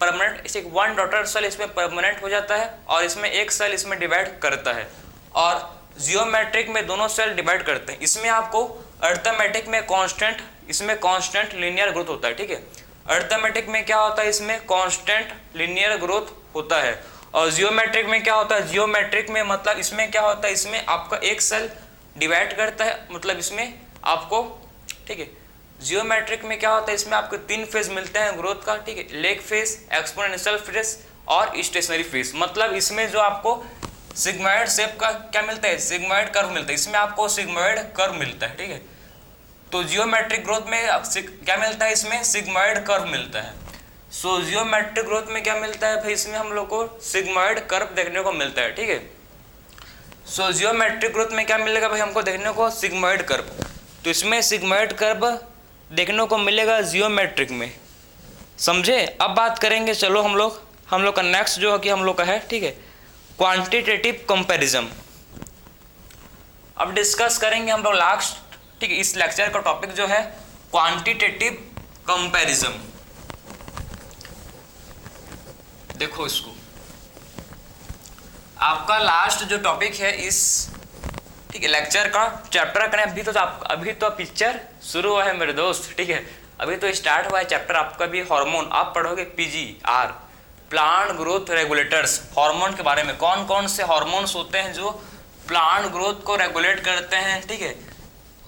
[SPEAKER 1] परमानेंट, 1 डॉटर सेल इसमें परमानेंट हो जाता है और इसमें एक सेल इसमें डिवाइड करता है, और जियोमेट्रिक में दोनों सेल डिवाइड करते हैं। इसमें आपको अर्थमेटिक में कांस्टेंट, इसमें कांस्टेंट लीनियर ग्रोथ होता है, ठीक है। अर्थमेटिक में क्या होता है, इसमें कांस्टेंट लीनियर ग्रोथ होता है। और जियोमेट्रिक में क्या होता है, जियोमेट्रिक में मतलब इसमें क्या होता है, इसमें आपका एक सेल डिवाइड करता है, मतलब इसमें आपको, ठीक है। जियोमेट्रिक में क्या होता है, इसमें आपको 3 फेज मिलते हैं ग्रोथ का, ठीक है, लेग फेज, एक्सपोनेंशियल फेज और स्टेशनरी फेज। मतलब इसमें जो आपको सिग्मॉइड शेप का क्या मिलता है, सिग्मॉइड कर्व मिलता है, इसमें आपको सिग्मॉइड कर्व मिलता है, ठीक है। तो जियोमेट्रिक ग्रोथ में क्या मिलता है, इसमें सिग्मॉइड कर्व मिलता है। सो जियोमेट्रिक ग्रोथ में क्या मिलता है भाई, इसमें हम लोग को सिग्मॉइड कर्व देखने को मिलता है, ठीक है। सो जियोमेट्रिक ग्रोथ में क्या मिलेगा भाई हमको देखने को, सिग्मॉइड कर्व। तो इसमें सिग्मॉइड कर्व देखने को मिलेगा जियोमेट्रिक में, समझे। अब बात करेंगे, चलो हम लोग का नेक्स्ट जो है कि हम लोग का है, ठीक है, क्वांटिटेटिव कंपैरिजन। अब डिस्कस करेंगे हम लोग लास्ट, ठीक है, इस लेक्चर का टॉपिक जो है क्वांटिटेटिव कंपैरिजन। देखो इसको, आपका लास्ट जो टॉपिक है इस, ठीक है, लेक्चर का चैप्टर करें। अभी तो पिक्चर शुरू हुआ है मेरे दोस्त, ठीक है, अभी तो स्टार्ट हुआ है चैप्टर आपका भी हार्मोन। आप पढ़ोगे PGR, plant growth regulators, hormone के बारे में, कौन कौन से हार्मोन्स होते हैं जो प्लांट ग्रोथ को रेगुलेट करते हैं, ठीक है,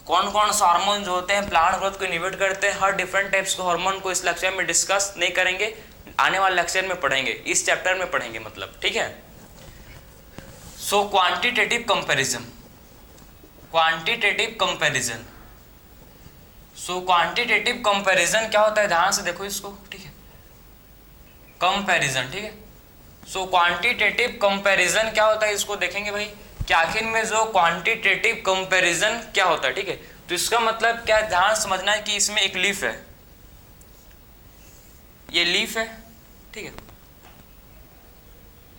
[SPEAKER 1] कौन कौन से हार्मोन जो होते हैं प्लांट ग्रोथ को इनहिबिट करते हैं। हर डिफरेंट टाइप्स के हार्मोन को इस लेक्चर में डिस्कस नहीं करेंगे, आने वाले लेक्चर में पढ़ेंगे, इस चैप्टर में पढ़ेंगे मतलब, ठीक है। सो क्वांटिटेटिव कंपैरिजन, क्वांटिटेटिव कंपैरिजन, सो क्वांटिटेटिव कंपैरिजन क्या होता है, ध्यान से देखो इसको, ठीक है, कंपैरिजन, ठीक है। सो क्वांटिटेटिव कंपैरिजन क्या होता है, इसको देखेंगे भाई कि आखिर में जो क्वांटिटेटिव कंपैरिजन क्या होता है, ठीक है। तो इसका मतलब क्या, ध्यान समझना है कि इसमें एक लीफ है, ये लीफ है, ठीक है,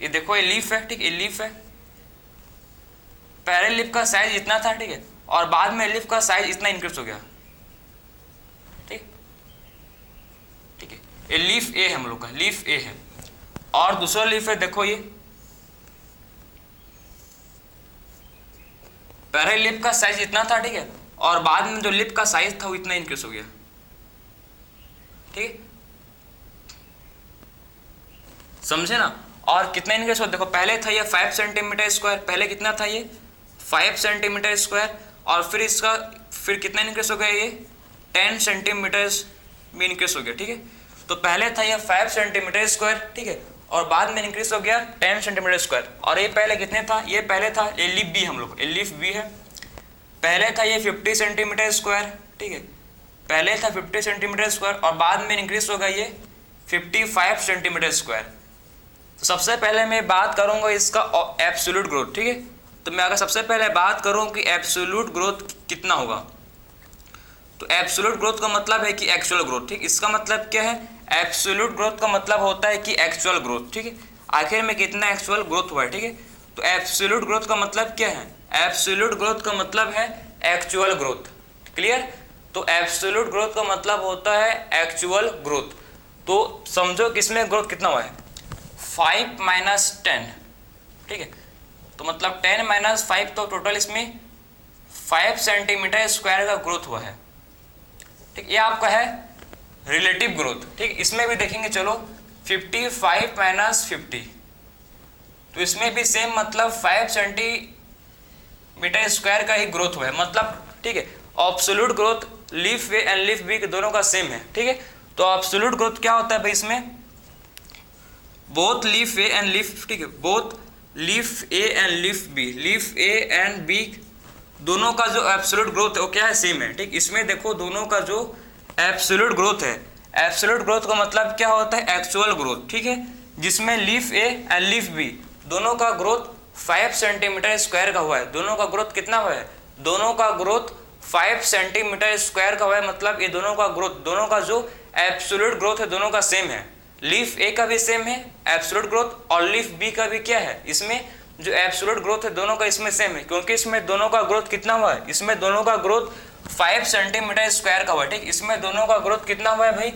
[SPEAKER 1] ये देखो ये लीफ है, ठीक है, ये लीफ है, पहले लीफ का साइज इतना था, ठीक है, और बाद में लीफ का साइज इतना इंक्रीज हो गया, ठीक, ठीक है, ये लीफ ए है हम लोग का, लीफ ए है, और दूसरा लीफ है, देखो ये पहले लिप का साइज इतना था, ठीक है, और बाद में जो लिप का साइज था वो इतना इंक्रीज हो गया, ठीक है, समझे ना। और कितना इंक्रीज हो, देखो पहले था ये 5 सेंटीमीटर स्क्वायर, पहले कितना था ये 5 सेंटीमीटर स्क्वायर, और फिर इसका फिर कितना इंक्रीज हो गया, ये 10 सेंटीमीटर में इंक्रीज हो गया, ठीक है। तो पहले था ये 5 सेंटीमीटर स्क्वायर, ठीक है, और बाद में इंक्रीज हो गया 10 सेंटीमीटर स्क्वायर, और ये पहले कितने था, ये पहले था, ये लीफ बी हम लोग, ये लीफ बी है, पहले था ये 50 सेंटीमीटर स्क्वायर, ठीक है, पहले था 50 सेंटीमीटर स्क्वायर, और बाद में इंक्रीज हो गया ये 55 सेंटीमीटर स्क्वायर। तो सबसे पहले मैं बात करूंगा इसका एब्सोल्यूट ग्रोथ, ठीक है। तो मैं अगर सबसे पहले बात करूं कि एब्सोल्यूट ग्रोथ कितना होगा, तो एब्सोल्यूट ग्रोथ का मतलब है कि एक्चुअल ग्रोथ, ठीक, इसका मतलब क्या है, एब्सोल्यूट ग्रोथ का मतलब होता है कि एक्चुअल ग्रोथ, ठीक है, आखिर में कितना एक्चुअल ग्रोथ हुआ है, ठीक है। तो एब्सोल्यूट ग्रोथ का मतलब क्या है, एब्सोल्यूट ग्रोथ का मतलब है एक्चुअल ग्रोथ, क्लियर। तो एब्सोल्यूट ग्रोथ का मतलब होता है एक्चुअल ग्रोथ। तो समझो किसमें ग्रोथ कितना हुआ है, 5 माइनस 10, ठीक है, तो मतलब 10 माइनस 5, तो टोटल इसमें 5 सेंटीमीटर स्क्वायर का ग्रोथ हुआ है, ठीक, ये आपका है रिलेटिव ग्रोथ, ठीक। इसमें भी देखेंगे, चलो 55 माइनस 50, तो इसमें भी सेम मतलब 5 सेंटीमीटर स्क्वायर का ही ग्रोथ हुआ है, मतलब, ठीक है। Absolute growth leaf A and leaf B के दोनों का सेम है, ठीक है। तो एब्सोल्यूट ग्रोथ क्या होता है भाई, इसमें both leaf A and leaf, ठीक है, both leaf A and leaf B, leaf A and B दोनों का जो एब्सोल्यूट ग्रोथ है वो क्या है, सेम है, ठीक। इसमें देखो दोनों का जो एब्सोल्यूट ग्रोथ है, एब्सोल्यूट ग्रोथ का मतलब क्या होता है, एक्चुअल ग्रोथ, ठीक है, जिसमें leaf A and leaf B दोनों का ग्रोथ 5 सेंटीमीटर स्क्वायर का हुआ है, दोनों का ग्रोथ कितना हुआ है, दोनों का ग्रोथ 5 सेंटीमीटर स्क्वायर का हुआ है, मतलब ये दोनों का ग्रोथ, दोनों का जो एब्सोल्यूट ग्रोथ है दोनों का सेम है, लीफ ए का भी सेम है एब्सोल्यूट ग्रोथ, और लीफ बी का भी क्या है, इसमें जो एब्सोल्यूट ग्रोथ है दोनों का इसमें सेम है, क्योंकि इसमें दोनों का ग्रोथ कितना हुआ है, इसमें दोनों का ग्रोथ 5 सेंटीमीटर स्क्वायर का हुआ है, ठीक, इसमें दोनों का ग्रोथ कितना हुआ है भाई,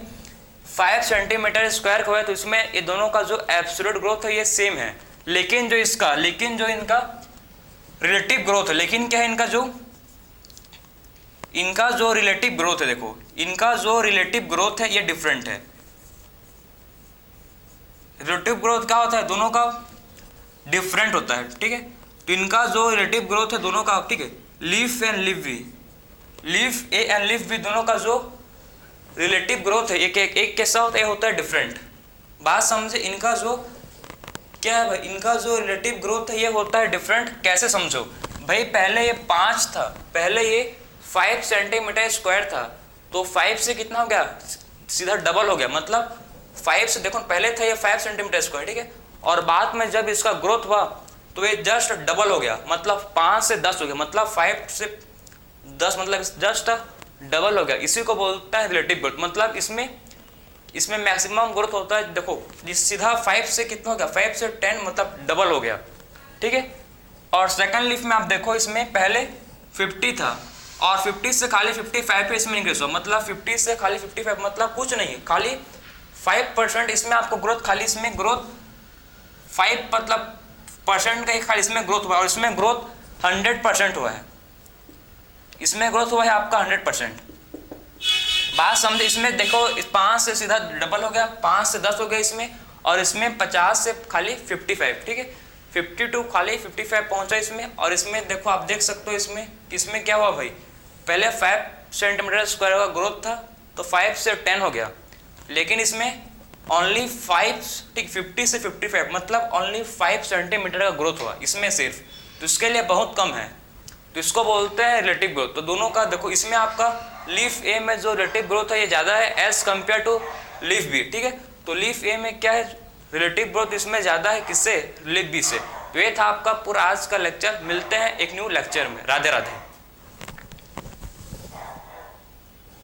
[SPEAKER 1] 5 सेंटीमीटर स्क्वायर का हुआ है, तो इसमें ये दोनों का जो एब्सोल्यूट ग्रोथ है ये सेम है, लेकिन जो इनका रिलेटिव ग्रोथ है, लेकिन क्या है इनका जो रिलेटिव ग्रोथ है, देखो इनका जो रिलेटिव ग्रोथ है ये डिफरेंट है। रिलेटिव ग्रोथ क्या होता है, दोनों का डिफरेंट होता है, ठीक है। तो इनका जो रिलेटिव ग्रोथ है दोनों का, ठीक है, leaf and leaf B, leaf A and leaf B दोनों का जो रिलेटिव ग्रोथ है एक कैसा होता है, होता है डिफरेंट। बात समझे, इनका जो क्या है भाई, इनका जो रिलेटिव ग्रोथ है ये होता है डिफरेंट, कैसे समझो भाई, पहले ये 5 था, पहले ये 5 सेंटीमीटर स्क्वायर था, तो 5 से कितना हो गया, सीधा डबल हो गया, मतलब 5 से देखो पहले था ये 5 सेंटीमीटर स्क्वायर, ठीक है, और बाद में जब इसका ग्रोथ हुआ तो ये जस्ट डबल हो गया, मतलब 5 से 10 हो गया, मतलब 5 से 10 मतलब जस्ट डबल हो गया, इसी को बोलता है रिलेटिव ग्रोथ। मतलब इसमें मैक्सिमम ग्रोथ होता है, देखो जिस सीधा 5 से कितना हो गया, 5 से 10 मतलब डबल हो गया, ठीक है। और सेकंड लीफ में आप देखो इसमें पहले 50 था और 50 से खाली 55 पे इसमें इंक्रीज हुआ, मतलब 50 से खाली 55 मतलब कुछ नहीं, खाली 5% इसमें आपको ग्रोथ, खाली इसमें ग्रोथ 5 मतलब परसेंट का ही खाली इसमें ग्रोथ हुआ, और इसमें ग्रोथ 100% हुआ है, इसमें ग्रोथ हुआ है आपका 100%। बात समझे, इसमें देखो 5 से सीधा डबल हो गया, 5 से 10 हो गया इसमें, और इसमें 50 से खाली 55, ठीक है, 52 खाली 55 पहुंचा इसमें। और इसमें देखो आप देख सकते हो इसमें क्या हुआ भाई, पहले 5 सेंटीमीटर स्क्वायर का ग्रोथ था तो 5 से 10 हो गया, लेकिन इसमें ओनली 5, ठीक, 50 से 55 मतलब ओनली 5 सेंटीमीटर का ग्रोथ हुआ इसमें सिर्फ, तो इसके लिए बहुत कम है, तो इसको बोलते हैं रिलेटिव ग्रोथ। तो दोनों का देखो, इसमें आपका लीफ ए में जो रिलेटिव ग्रोथ है ये ज़्यादा है as compared to leaf B, ठीक है। तो लीफ ए में क्या है, रिलेटिव ग्रोथ इसमें ज़्यादा है, किससे, लीफ बी से। तो ये था आपका पूरा आज का लेक्चर। मिलते हैं एक न्यू लेक्चर में। राधे राधे।